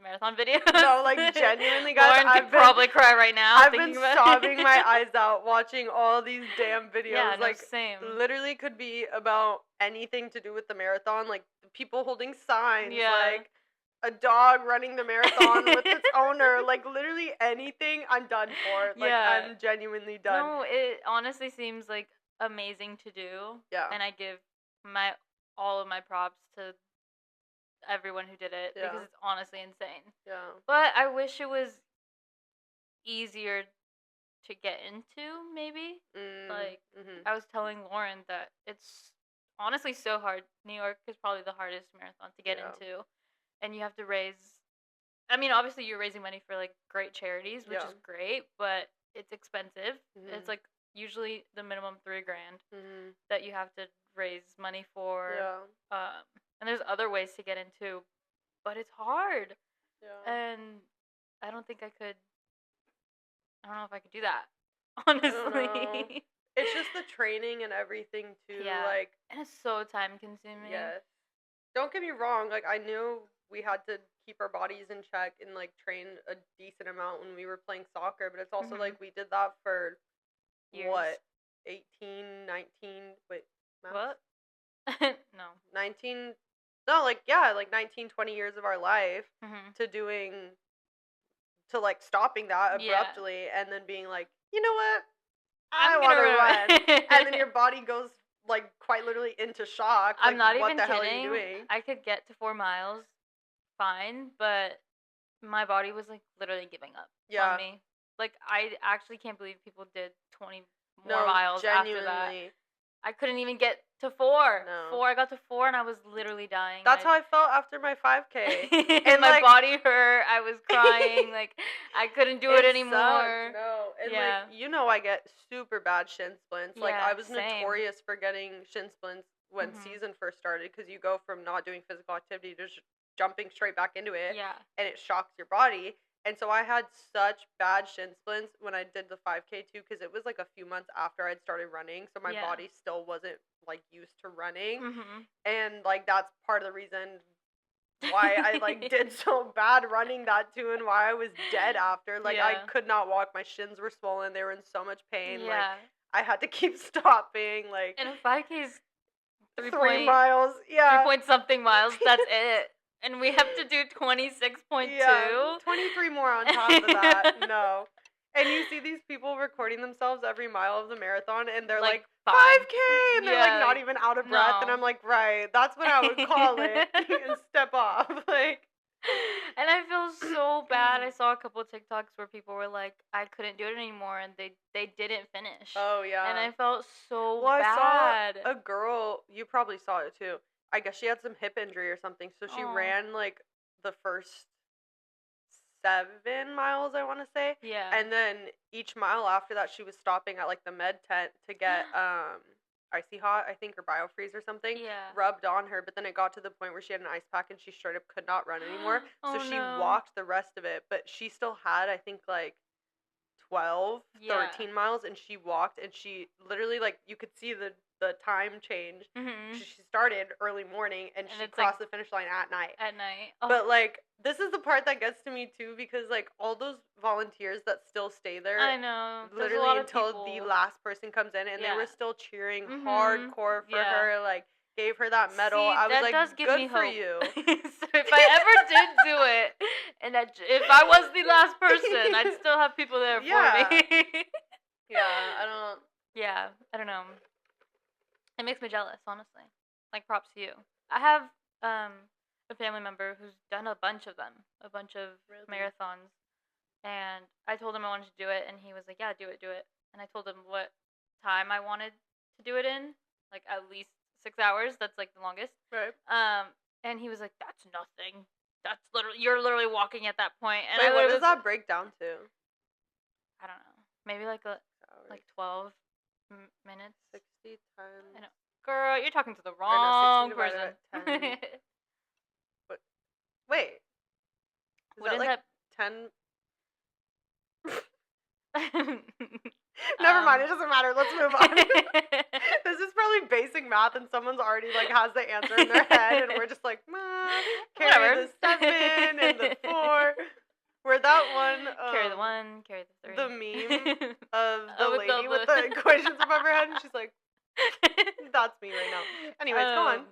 marathon videos. No, like genuinely, guys. Lauren could probably cry right now. I've been thinking about sobbing it. my eyes out watching all these damn videos. Yeah, no, like, same. literally could be about anything to do with the marathon. Like, people holding signs. Yeah. Like, a dog running the marathon with its owner. Like, literally anything, I'm done for. Like, Yeah. I'm genuinely done. No, it honestly seems like amazing to do. Yeah. And I give all of my props to everyone who did it Yeah. because it's honestly insane. Yeah. But I wish it was easier to get into, maybe. Like, mhm. I was telling Lauren that it's honestly so hard. New York is probably the hardest marathon to get Yeah. into. And you have to raise, I mean, obviously you're raising money for, like, great charities, which Yeah. is great, but it's expensive. Mhm. It's, like, usually the minimum $3,000 Mhm. that you have to raise money for. Yeah. And there's other ways to get into, but it's hard. Yeah. And I don't think I could. I don't know if I could do that, know. honestly. It's just the training and everything too. Yeah. Like, And it's so time consuming. yes. Don't get me wrong. Like, I knew we had to keep our bodies in check and like train a decent amount when we were playing soccer, but it's also Mhm. like we did that for Years. what, 18, 19, wait, math? What? No. 19, no, like, yeah, like 19, 20 years of our life Hmm. to like stopping that Yeah. abruptly and then being like, you know what? I'm I want to gonna run. And then your body goes like quite literally into shock. I'm like, not what even the hell kidding. are you doing? I could get to 4 miles, fine, but my body was like literally giving up Yeah. on me. Like, I actually can't believe people did 20 No, more miles after that. genuinely. I couldn't even get to 4. No. I got to 4 and I was literally dying. That's how I felt after my 5K. and my like- body hurt. I was crying. Like, I couldn't do it anymore. sucked, no, and Yeah. like, you know, I get super bad shin splints. Like, Yeah, I was same. notorious for getting shin splints when Mhm. season first started because you go from not doing physical activity to jumping straight back into it, Yeah. and it shocks your body. And so I had such bad shin splints when I did the 5K too, because it was like a few months after I'd started running, so my Yeah. body still wasn't like used to running, Mm-hmm. and like that's part of the reason why I like did so bad running that too, and why I was dead after. Like, I Yeah. could not walk. My shins were swollen. They were in so much pain. Like, Yeah. I had to keep stopping. Like, And a 5K is 3 miles. Yeah. 3 point something miles. That's it. And we have to do 26.2. Yeah, 23 more on top of that. No. And you see these people recording themselves every mile of the marathon, and they're like, 5K! And they're Yeah, like not even out of breath. And no. I'm like, right, that's what I would call it. And step off. Like, And I feel so bad. I saw saw a couple of TikToks where people were like, I couldn't do it anymore, and they didn't finish. Oh, yeah. And I felt so bad. I saw a girl, you probably saw it too. I guess she had some hip injury or something, so she ran, like, the first 7 miles, I want to say. Yeah. And then each mile after that, she was stopping at, like, the med tent to get, Icy Hot, I think, or BioFreeze or something, rubbed on her, but then it got to the point where she had an ice pack and she straight up could not run anymore, so she walked the rest of it, but she still had, I think, like, 12, 13 miles, and she walked, and she literally, like, you could see the time change. She started early morning, and she crossed the finish line at night. But, like, this is the part that gets to me, too, because, like, all those volunteers that still stay there, I know, literally until the last person comes in, and they were still cheering hardcore for her, like, gave her that medal. See, I was like, does give good me for hope. you. So if I ever did do it, and if I was the last person, I'd still have people there for me. Yeah, I don't know. It makes me jealous, honestly. Like, props to you. I have a family member who's done a bunch of them, a bunch of marathons, and I told him I wanted to do it, and he was like, yeah, do it. And I told him what time I wanted to do it in, like, at least 6 hours. That's, like, the longest. Right. And he was like, that's nothing. That's you're literally walking at that point. And wait, what does that break down to? I don't know. Maybe like 12 minutes. 60 times. I know. Girl, you're talking to the wrong person. But wait. Is that like 10? Never mind, it doesn't matter. Let's move on. This is probably basic math, and someone's already, like, has the answer in their head, and we're just like, carry the 7 and the 4. Where that one, carry the 1, carry the 3. The meme of the lady with the equations above her head, and she's like, that's me right now. Anyways, go on.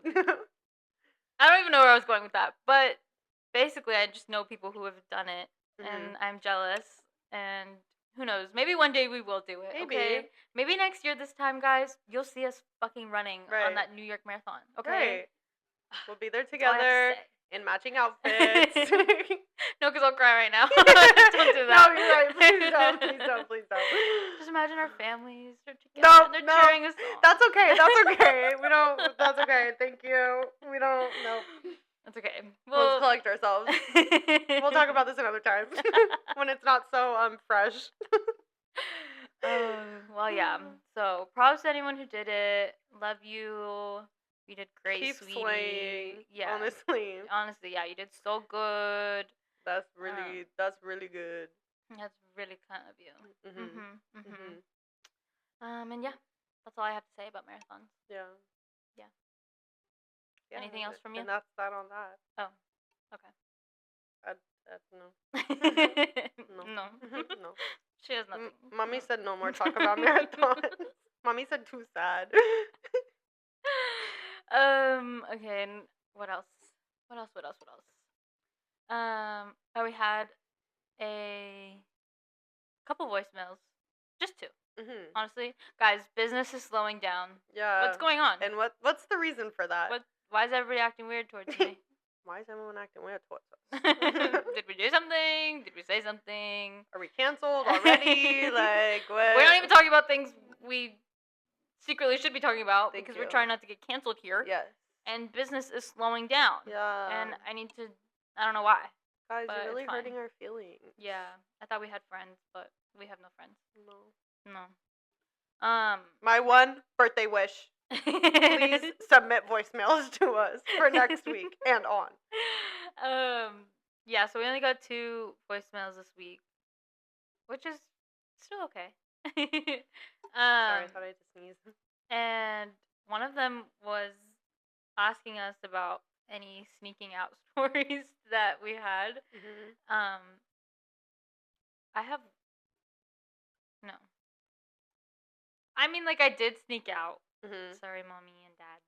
I don't even know where I was going with that, but basically I just know people who have done it, and I'm jealous, and who knows, maybe one day we will do it. Maybe. Okay? Maybe next year this time, guys, you'll see us fucking running on that New York Marathon, okay? Right. We'll be there together in matching outfits. No, because I'll cry right now. Don't do that. No, you're right. Please don't. Just imagine our families are together. No, and they're cheering us on. That's okay. That's okay. Thank you. We don't, no. That's okay. We'll collect ourselves. We'll talk about this another time. When it's not so, fresh. Well, yeah. So, props to anyone who did it. Love you. You did great, Keep sweetie. slaying. Yeah. Honestly, yeah, you did so good. That's really good. That's really kind of you. And yeah, that's all I have to say about marathons. Yeah. Anything else from you? And that's that on that. Oh, okay. No. No. No. She has nothing. Mommy said no more talk about marathons. Mommy said too sad. Okay, and what else? We had a couple voicemails. Just 2. Honestly. Guys, business is slowing down. Yeah. What's going on? And what's the reason for that? Why is everybody acting weird towards me? Why is everyone acting weird towards us? Did we do something? Did we say something? Are we canceled already? Like, what? We're not even talking about things we secretly should be talking about because we're trying not to get canceled here. Yes. And business is slowing down. Yeah. And I don't know why. Guys, you're really hurting our feelings. Yeah. I thought we had friends, but we have no friends. No. My one birthday wish. Please submit voicemails to us for next week and on. Yeah, so we only got 2 voicemails this week, which is still okay. Sorry, I thought I had to sneeze. And one of them was asking us about any sneaking out stories that we had. I have no. I mean, like, I did sneak out. Sorry, mommy and dad.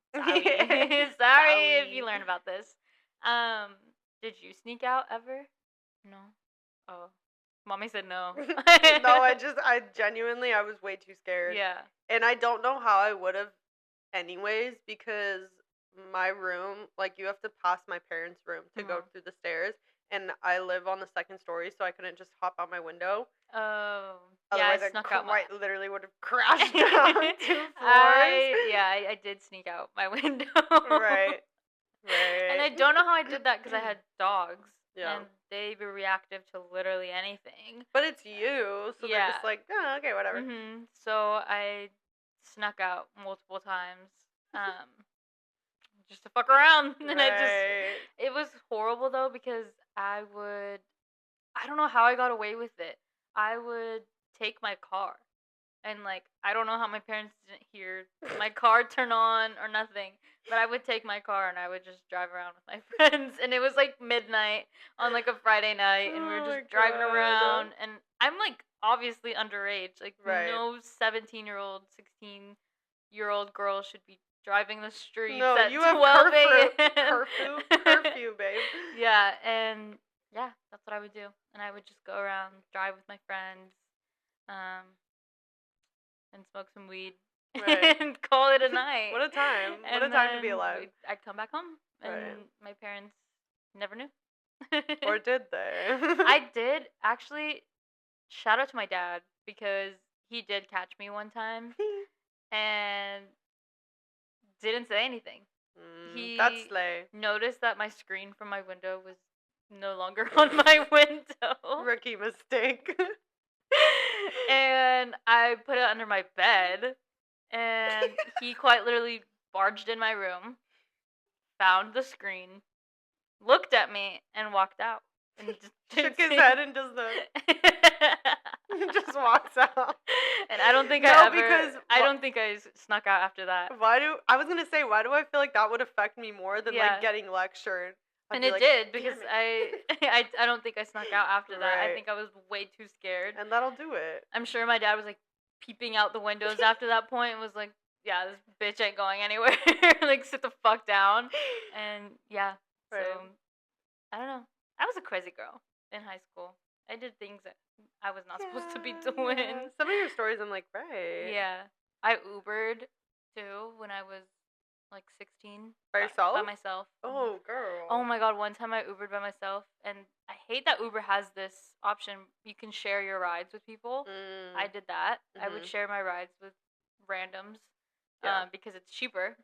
Sorry if you learn about this. Did you sneak out ever? No. Oh, mommy said no. No, I genuinely, I was way too scared. Yeah. And I don't know how I would have anyways, because my room, like, you have to pass my parents' room to go through the stairs. and I live on the second story, so I couldn't just hop out my window. Oh. Otherwise, yeah, I snuck out quite literally would have crashed down 2 floors. I did sneak out my window. Right. And I don't know how I did that because I had dogs. Yeah. And they were reactive to literally anything. But it's you, so they're just like, oh, okay, whatever. So I snuck out multiple times, just to fuck around. And it was horrible though because I don't know how I got away with it. I would take my car. And, like, I don't know how my parents didn't hear my car turn on or nothing. But I would take my car and I would just drive around with my friends. And it was, like, midnight on, like, a Friday night. And we were just driving around. And I'm, like, obviously underage. Like, no 17-year-old, 16-year-old girl should be driving the streets at 12 a.m. Curfew, babe. Yeah, and, yeah, that's what I would do. And I would just go around, drive with my friends. And smoke some weed, and call it a night. What a time! What a time to be alive. I'd come back home, and my parents never knew. Or did they? I did, actually. Shout out to my dad, because he did catch me one time, and didn't say anything. That's slay. Noticed that my screen from my window was no longer on my window. Rookie mistake. And I put it under my bed, and he quite literally barged in my room, found the screen, looked at me, and walked out. And just shook his head and just walks out. And I don't think I don't think I snuck out after that. I was gonna say, why do I feel like that would affect me more than like getting lectured? And it did, because I don't think I snuck out after that. I think I was way too scared. And that'll do it. I'm sure my dad was like peeping out the windows after that point and was like, yeah, this bitch ain't going anywhere. Like, sit the fuck down. And yeah, so I don't know. I was a crazy girl in high school. I did things that I was not supposed to be doing. Yeah. Some of your stories, I'm like, right. Yeah. I Ubered too when I was like 16. By yourself? By myself. Oh, girl. Oh my god, one time I Ubered by myself, and I hate that Uber has this option. You can share your rides with people. I did that. I would share my rides with randoms because it's cheaper.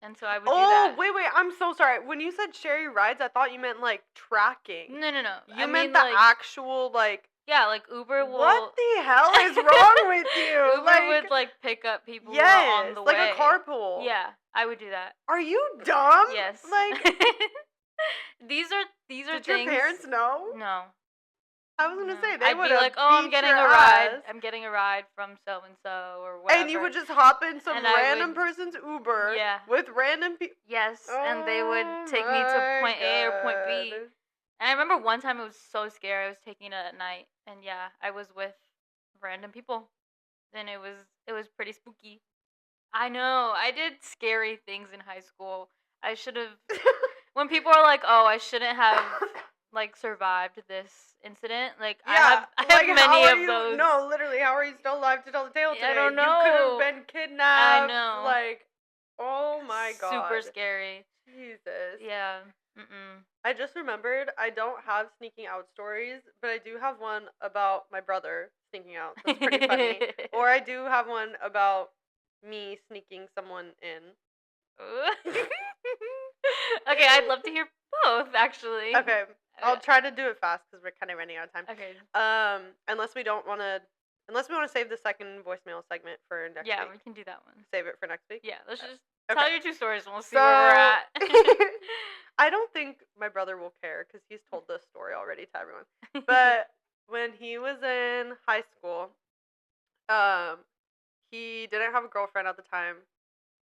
And so I would do that. Oh, wait, I'm so sorry. When you said share your rides, I thought you meant like tracking. No. You meant the actual like... Yeah, like Uber will... What the hell is wrong with you? Uber would like pick up people who are on the way. Like a carpool. Yeah, I would do that. Are you dumb? Yes. Like these are Did things. Your parents know? No. I was gonna say they would be like, oh, I'm getting a ride. I'm getting a ride from so and so or whatever. And you would just hop in some random person's Uber. Yeah. With random people. Yes, and they would take me to point A or point B. And I remember one time it was so scary. I was taking it at night, and yeah, I was with random people, and it was pretty spooky. I know. I did scary things in high school. I should have. When people are like, "Oh, I shouldn't have like survived this incident," like I have many of those. No, literally, how are you still alive to tell the tale today? I don't know. You could have been kidnapped. I know. Like, oh my god. Super scary. Jesus. Yeah. I just remembered I don't have sneaking out stories, but I do have one about my brother sneaking out. That's pretty funny. Or I do have one about me sneaking someone in. Okay, I'd love to hear both, actually. Okay, I'll try to do it fast because we're kind of running out of time. Okay. Unless we want to save the second voicemail segment for next week. Yeah, we can do that one. Save it for next week? Yeah, let's just tell your two stories and we'll see where we're at. I don't think my brother will care because he's told this story already to everyone. But when he was in high school, he didn't have a girlfriend at the time.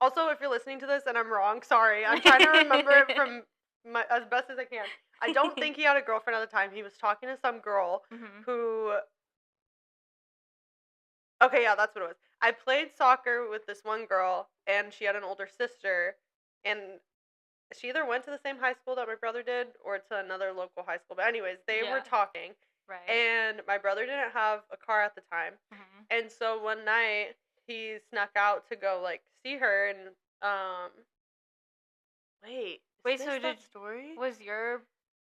Also, if you're listening to this and I'm wrong, sorry. I'm trying to remember it from as best as I can. I don't think he had a girlfriend at the time. He was talking to some girl who... Okay, yeah, that's what it was. I played soccer with this one girl, and she had an older sister, and she either went to the same high school that my brother did or to another local high school. But anyways, they were talking. Right. And my brother didn't have a car at the time. And so one night, he snuck out to go, like, see her, and, Wait, so that story? Was your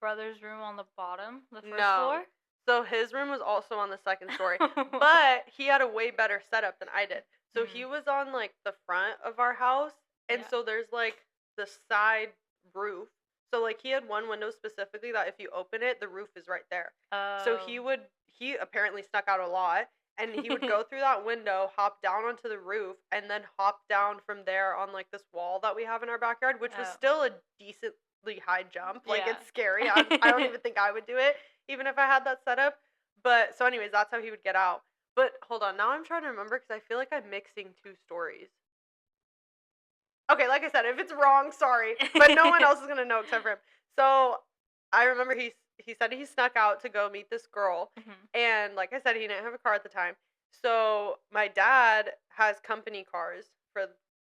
brother's room on the bottom, the first No. floor? So his room was also on the second story, but he had a way better setup than I did. So he was on like the front of our house, and so there's like the side roof. So like he had one window specifically that if you open it, the roof is right there. So he apparently snuck out a lot, and he would go through that window, hop down onto the roof, and then hop down from there on like this wall that we have in our backyard, which was still a decently high jump. Like it's scary. I don't even think I would do it, even if I had that setup. But so anyways, that's how he would get out. But hold on, now I'm trying to remember because I feel like I'm mixing two stories. Okay, like I said, if it's wrong, sorry, but no one else is gonna know except for him. So I remember he said he snuck out to go meet this girl, and like I said, he didn't have a car at the time. So my dad has company cars for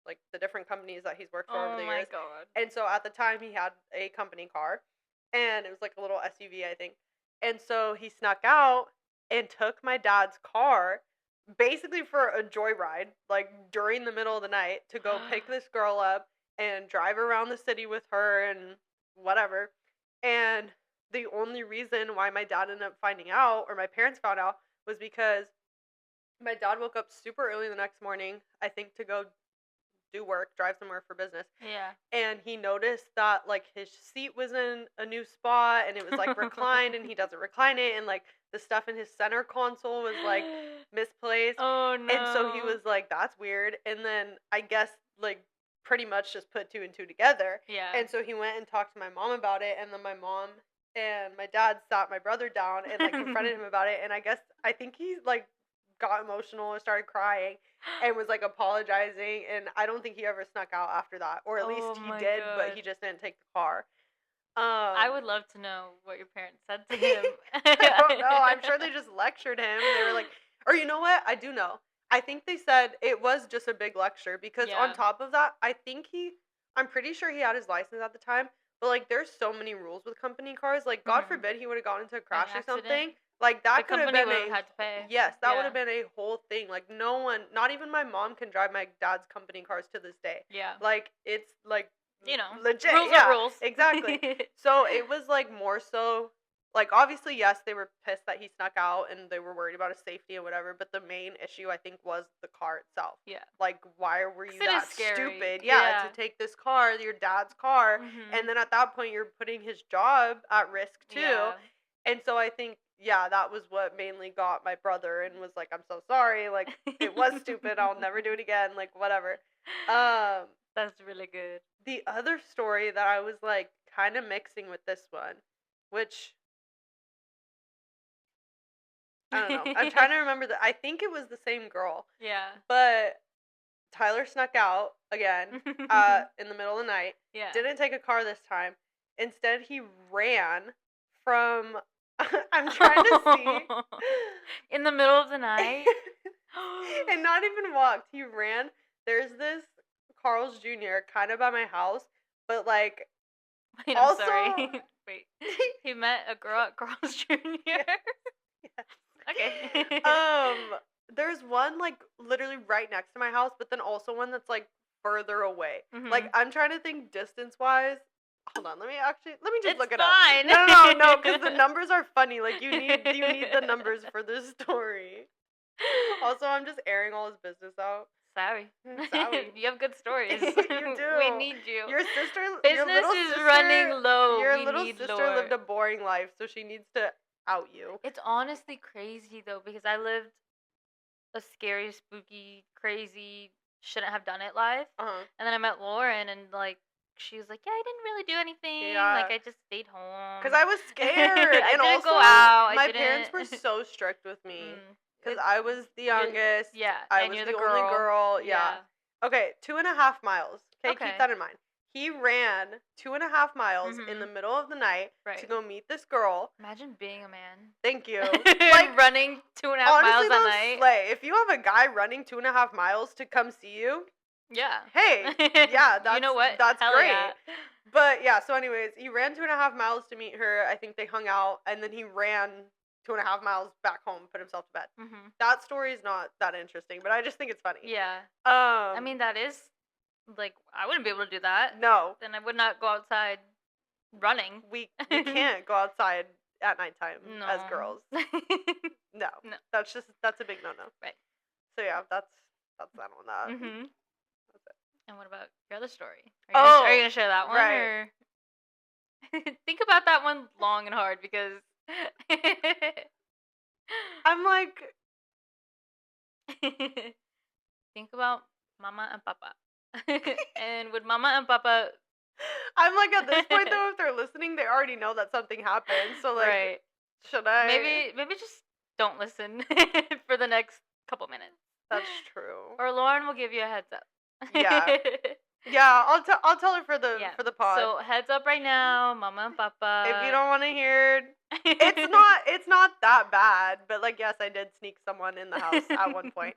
like the different companies that he's worked for over the years. Oh my god! And so at the time he had a company car, and it was like a little SUV, I think. And so he snuck out and took my dad's car, basically for a joyride, like during the middle of the night, to go pick this girl up and drive around the city with her and whatever. And the only reason why my dad ended up finding out, or my parents found out, was because my dad woke up super early the next morning, I think to go do work, drive somewhere for business. Yeah. And he noticed that like his seat was in a new spot and it was like reclined and he doesn't recline it, and like the stuff in his center console was like misplaced. Oh no. And so he was like, that's weird. And then I guess like pretty much just put two and two together. Yeah. And so he went and talked to my mom about it, and then my mom and my dad sat my brother down and like confronted him about it, and I think he like got emotional and started crying and was like apologizing, and I don't think he ever snuck out after that, or at least he did, but he just didn't take the car. I would love to know what your parents said to him. I don't know. I'm sure they just lectured him. They were like, or you know what? I do know. I think they said it was just a big lecture because on top of that, I'm pretty sure he had his license at the time, but like there's so many rules with company cars. Like God forbid he would have gotten into a crash or something. Like that could have been had to pay. Yes, that would have been a whole thing. Like no one, not even my mom, can drive my dad's company cars to this day. Yeah. Like it's like legit. Rules are rules. Exactly. So it was like more so like obviously yes, they were pissed that he snuck out and they were worried about his safety and whatever, but the main issue I think was the car itself. Yeah. Like why were you that stupid? Yeah, to take this car, your dad's car, and then at that point you're putting his job at risk too. Yeah. And so I think that was what mainly got my brother and was like, I'm so sorry, like it was stupid, I'll never do it again, like whatever. That's really good. The other story that I was like kind of mixing with this one, which I don't know. I'm trying to remember I think it was the same girl. Yeah. But Tyler snuck out again in the middle of the night. Yeah. Didn't take a car this time. Instead, he ran from I'm trying to see. In the middle of the night? And not even walked. He ran. There's this Carl's Jr. kind of by my house, but like Wait, also... I'm sorry. Wait. He met a girl at Carl's Jr.? Yes. Okay. There's one like literally right next to my house, but then also one that's like further away. Like I'm trying to think distance wise. Hold on, let me just look it up. Fine. No, because the numbers are funny. Like you need the numbers for this story. Also, I'm just airing all his business out. Sorry. You have good stories. You do. We need you. Your sister, business is running low. Your we little need sister lore. lived a boring life, so she needs to out you. It's honestly crazy though, because I lived a scary, spooky, crazy, shouldn't have done it life. And then I met Lauren, and like she was like, "Yeah, I didn't really do anything. Yeah. Like I just stayed home." Because I was scared. I and didn't also, go out. my parents were so strict with me. Because I was the youngest. Yeah. I and was you're the girl. only girl. Yeah. Okay, 2.5 miles. Okay, keep that in mind. He ran 2.5 miles in the middle of the night to go meet this girl. Imagine being a man. Thank you. Like running 2.5 miles a night. Slay. If you have a guy running 2.5 miles to come see you, yeah. Hey, yeah, that's, you know what? That's Hell great. Yeah. But yeah, so anyways, he ran 2.5 miles to meet her. I think they hung out, and then he ran 2.5 miles back home, put himself to bed. That story is not that interesting, but I just think it's funny. Yeah. I mean, that is, like, I wouldn't be able to do that. No. Then I would not go outside running. We can't go outside at nighttime as girls. No. That's a big no-no. Right. So yeah, that's that on that. Mhm. That's it. And what about your other story? Are you gonna share that one, right. or think about that one long and hard, because I'm like, think about Mama and Papa. And with Mama and Papa, I'm like, at this point though, if they're listening, they already know that something happened. So like, right. should I? Maybe just don't listen for the next couple minutes. That's true. Or Lauren will give you a heads up. Yeah. Yeah, I'll tell her for the pod. So heads up right now, Mama and Papa. If you don't want to hear, it's not that bad, but like, yes, I did sneak someone in the house at one point.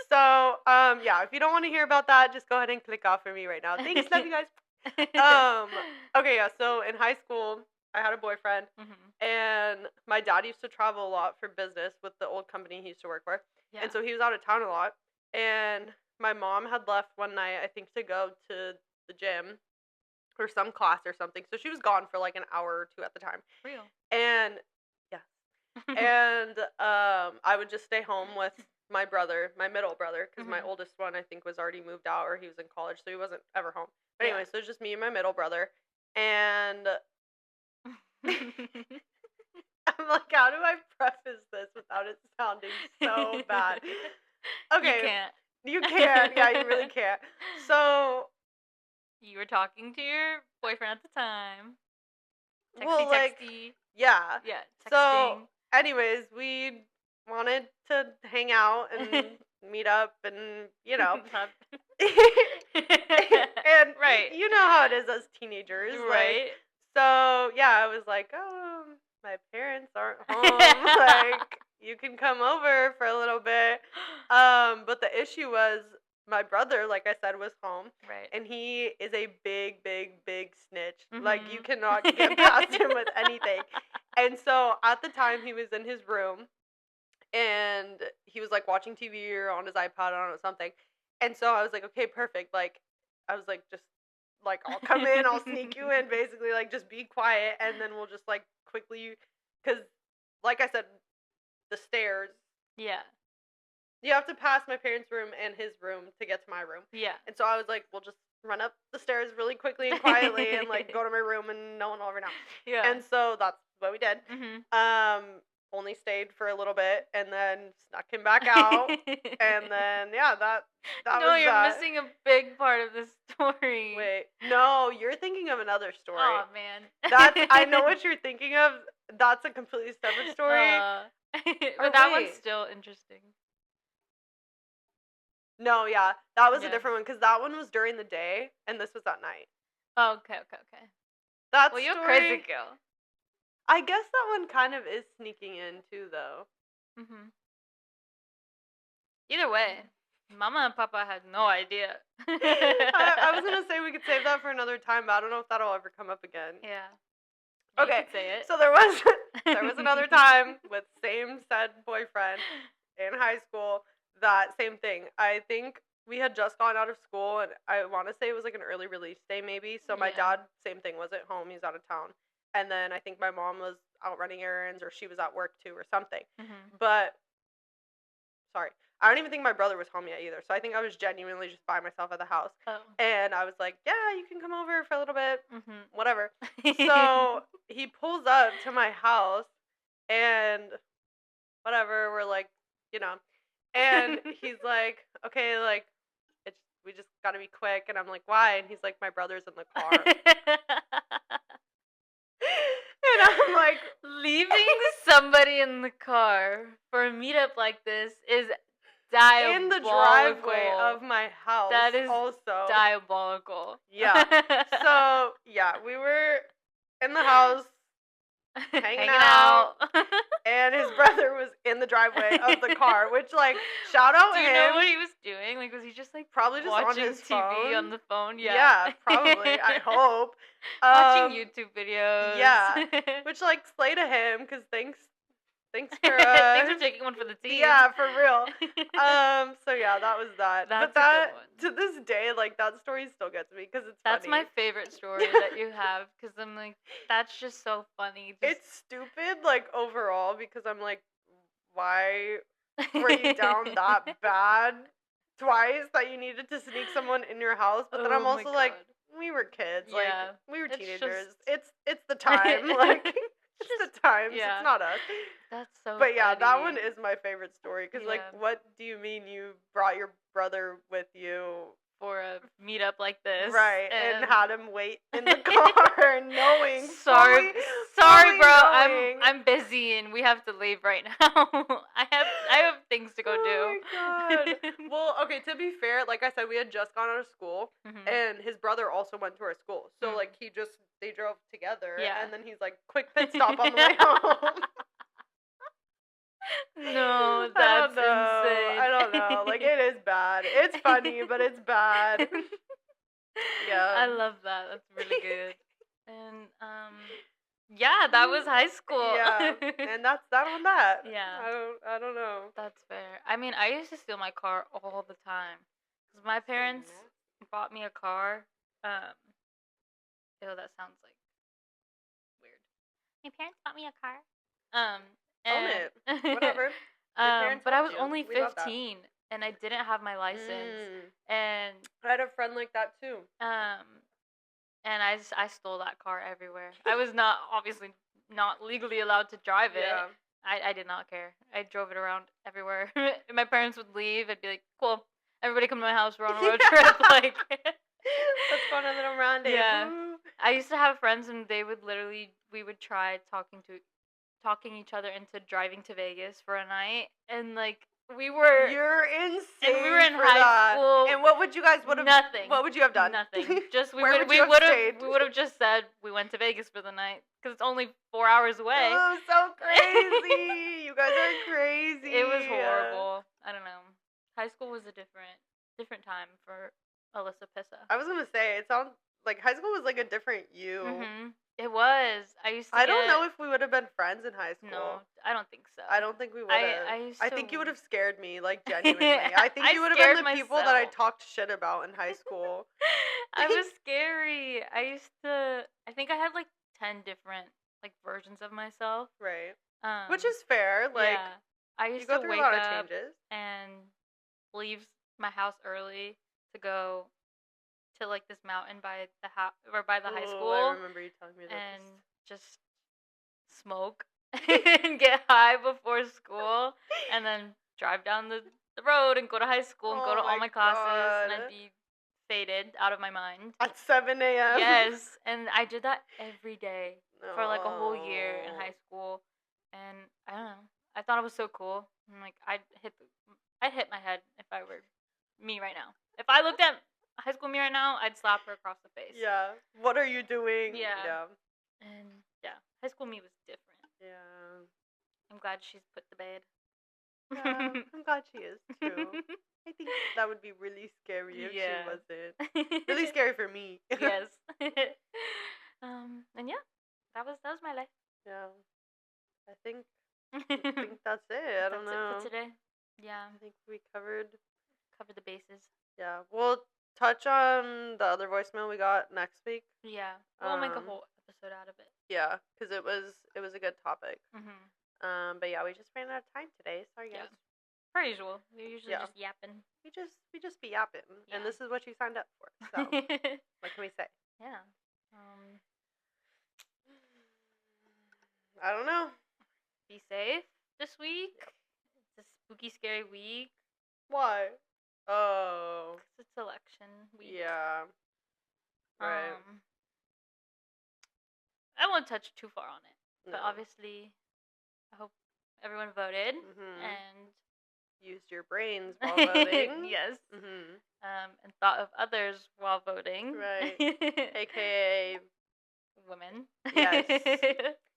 So yeah, if you don't want to hear about that, just go ahead and click off for me right now. Thanks, love you guys. Okay, yeah. So in high school, I had a boyfriend, and my dad used to travel a lot for business with the old company he used to work for, and so he was out of town a lot, and my mom had left one night, I think, to go to the gym or some class or something. So she was gone for like an hour or two at the time. Real. And yeah. And I would just stay home with my brother, my middle brother, because my oldest one, I think, was already moved out or he was in college, so he wasn't ever home. But anyway, so it was just me and my middle brother. And I'm like, how do I preface this without it sounding so bad? Okay. You can't. You can't. Yeah, you really can't. So you were talking to your boyfriend at the time. Texty. Yeah. Yeah. Texting. So, anyways, we wanted to hang out and meet up, and and right. You know how it is as teenagers, right? Like, so yeah, I was like, oh, my parents aren't home, like, you can come over for a little bit. But the issue was my brother, like I said, was home. Right. And he is a big, big, big snitch. Like, you cannot get past him with anything. And so at the time, he was in his room, and he was like watching TV or on his iPad, I don't know, something. And so I was like, okay, perfect. Like, I was like, just like, I'll come in, I'll sneak you in, basically, like, just be quiet, and then we'll just like quickly, because like I said, the stairs. Yeah. You have to pass my parents' room and his room to get to my room. Yeah. And so I was like, we'll just run up the stairs really quickly and quietly and like go to my room and no one will ever know. Yeah. And so that's what we did. Only stayed for a little bit and then snuck him back out. And then yeah, that no, was you're that. missing a big part of the story. Wait, no, you're thinking of another story. Oh man. I know what you're thinking of. That's a completely separate story. But that one's still interesting. No, yeah, that was a different one, because that one was during the day, and this was at night. Oh, okay. That's well, you're crazy girl. I guess that one kind of is sneaking in, too, though. Either way, Mama and Papa had no idea. I was going to say we could save that for another time, but I don't know if that'll ever come up again. Yeah. Okay, you could say it. So there was another time with same said boyfriend in high school. That same thing. I think we had just gone out of school, and I want to say it was like an early release day maybe. So my dad, same thing, was at home. He's out of town. And then I think my mom was out running errands, or she was at work too, or something. But, sorry, I don't even think my brother was home yet either. So I think I was genuinely just by myself at the house. Oh. And I was like, yeah, you can come over for a little bit, whatever. So he pulls up to my house, and whatever, we're like, and he's like, okay, like, we just gotta be quick. And I'm like, why? And he's like, my brother's in the car. And I'm like, leaving somebody in the car for a meetup like this is diabolical. In the driveway of my house. That is also diabolical. Yeah. So, yeah, we were in the house hanging out. And his brother was in the driveway of the car, which, like, shout out him. Do you know what he was doing? Like, was he just, like, probably just watching on his TV phone? on the phone? Yeah. Yeah, probably. I hope. Watching YouTube videos. Yeah. Which, like, slay to him, because thanks Thanks for Thanks for taking one for the team. Yeah, for real. So yeah, that was that. That's but that a good one. to this day, like that story still gets me because it's That's funny. my favorite story that you have because I'm like, that's just so funny. It's stupid, like overall, because I'm like, why were you down that bad twice that you needed to sneak someone in your house? But then I'm Oh my also like, God. we were kids, Yeah. like we were It's teenagers. just- It's the time, like it's just- the times. yeah. It's not us. That's so But yeah, that funny. one is my favorite story because like, Yeah. what do you mean you brought your brother with you? For a meetup like this. Right, and had him wait in the car, knowing. Sorry, fully bro. knowing. I'm busy and we have to leave right now. I have things to go do. Oh my god. Well, okay. To be fair, like I said, we had just gone out of school, and his brother also went to our school. So like they drove together, and then he's like, quick pit stop on the way home. No, that's insane. I don't know. Like it is bad. It's funny, but it's bad. Yeah. I love that. That's really good. And yeah, that was high school. Yeah. And that's that on that. Yeah. I don't know. That's fair. I mean, I used to steal my car all the time because my parents bought me a car. Ew, that sounds like weird. My parents bought me a car. Own it. Whatever. parents But I helped was you. only We love that. 15 and I didn't have my license. And I had a friend like that too. and I stole that car everywhere. I was not obviously not legally allowed to drive it. Yeah. I did not care. I drove it around everywhere. My parents would leave. I'd be like, cool. Everybody come to my house. We're on a road trip. Like, let's go on a little rendezvous. Yeah. I used to have friends, and they would we would try talking each other into driving to Vegas for a night, and like You're insane. And we were in for high that. school. And what would you guys have? Nothing. What would you have done? Nothing. Just we Where would would you have stayed? we would have just said we went to Vegas for the night because it's only 4 hours away. Oh, so crazy! You guys are crazy. It was horrible. I don't know. High school was a different time for Alyssa Pissa. I was gonna say it sounds like high school was like a different you. It was. I don't know if we would have been friends in high school. No, I don't think so. I don't think we would have. I think you would have scared me, like genuinely. I think you would have been the people that I talked shit about in high school. I was scary. I think I had like 10 different like versions of myself. Right. Which is fair. Like I used to wake through a lot of up changes and leave my house early to go to like this mountain by the house or by the high school. I remember you telling me that. And just smoke and get high before school, and then drive down the road and go to high school and go to all my classes, and I'd be faded out of my mind at 7 a.m. Yes, and I did that every day for like a whole year in high school, and I don't know. I thought it was so cool. I'm like, I'd hit my head if I were me right now. If I looked at high school me right now, I'd slap her across the face. Yeah. What are you doing? Yeah. And yeah, high school me was different. Yeah. I'm glad she's put to bed. Yeah, I'm glad she is too. I think that would be really scary if she wasn't. Really scary for me. Yes. And yeah, that was my life. Yeah. I think that's it. I don't know. That's it for today. Yeah. I think we covered the bases. Yeah. We'll touch on the other voicemail we got next week. Yeah. We'll make a whole episode out of it. Yeah, because it was a good topic. But yeah, we just ran out of time today. Sorry, guys. Yeah. Per usual. We're usually just yapping. We just be yapping, and this is what you signed up for. So what can we say? Yeah. I don't know. Be safe this week. It's a spooky, scary week. Why? Oh. 'Cause it's election week. Yeah. Right. I won't touch too far on it, but obviously, I hope everyone voted and used your brains while voting. Yes. And thought of others while voting. Right. AKA women. Yes.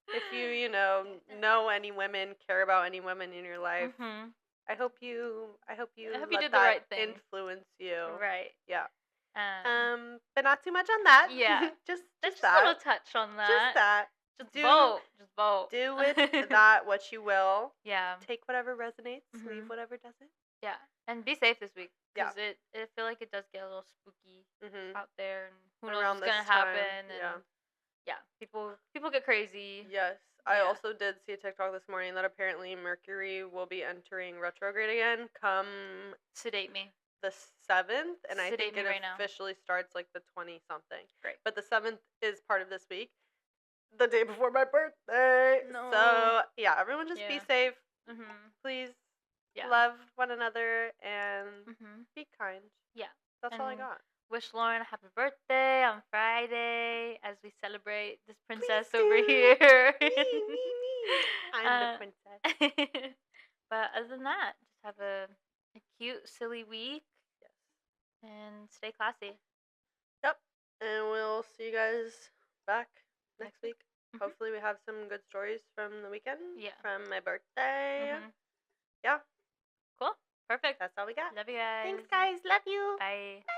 If you know any women, care about any women in your life, I hope you let did that the right thing. influence you. Right. Yeah. But not too much on that. Yeah. just a that. little touch on that. Just that. Just vote. Just vote. Do with that what you will. Yeah. Take whatever resonates, leave whatever doesn't. Yeah, and be safe this week. Yeah. Because I feel like it does get a little spooky out there, and who knows Around what's gonna this time, happen. And yeah, people get crazy. Yes. I also did see a TikTok this morning that apparently Mercury will be entering retrograde again come Sedate me. the 7th, and I Sedate think me it right now. officially starts like the 20-something. Great. But the 7th is part of this week, the day before my birthday. No. So, yeah, everyone just be safe. Please love one another and be kind. Yeah. That's all I got. Wish Lauren a happy birthday on Friday as we celebrate this princess over here. I'm the princess. But other than that, just have a cute, silly week. Yes. And stay classy. Yep. And we'll see you guys back next week. Hopefully we have some good stories from the weekend. Yeah. From my birthday. Yeah. Cool. Perfect. That's all we got. Love you guys. Thanks, guys. Love you. Bye. Bye.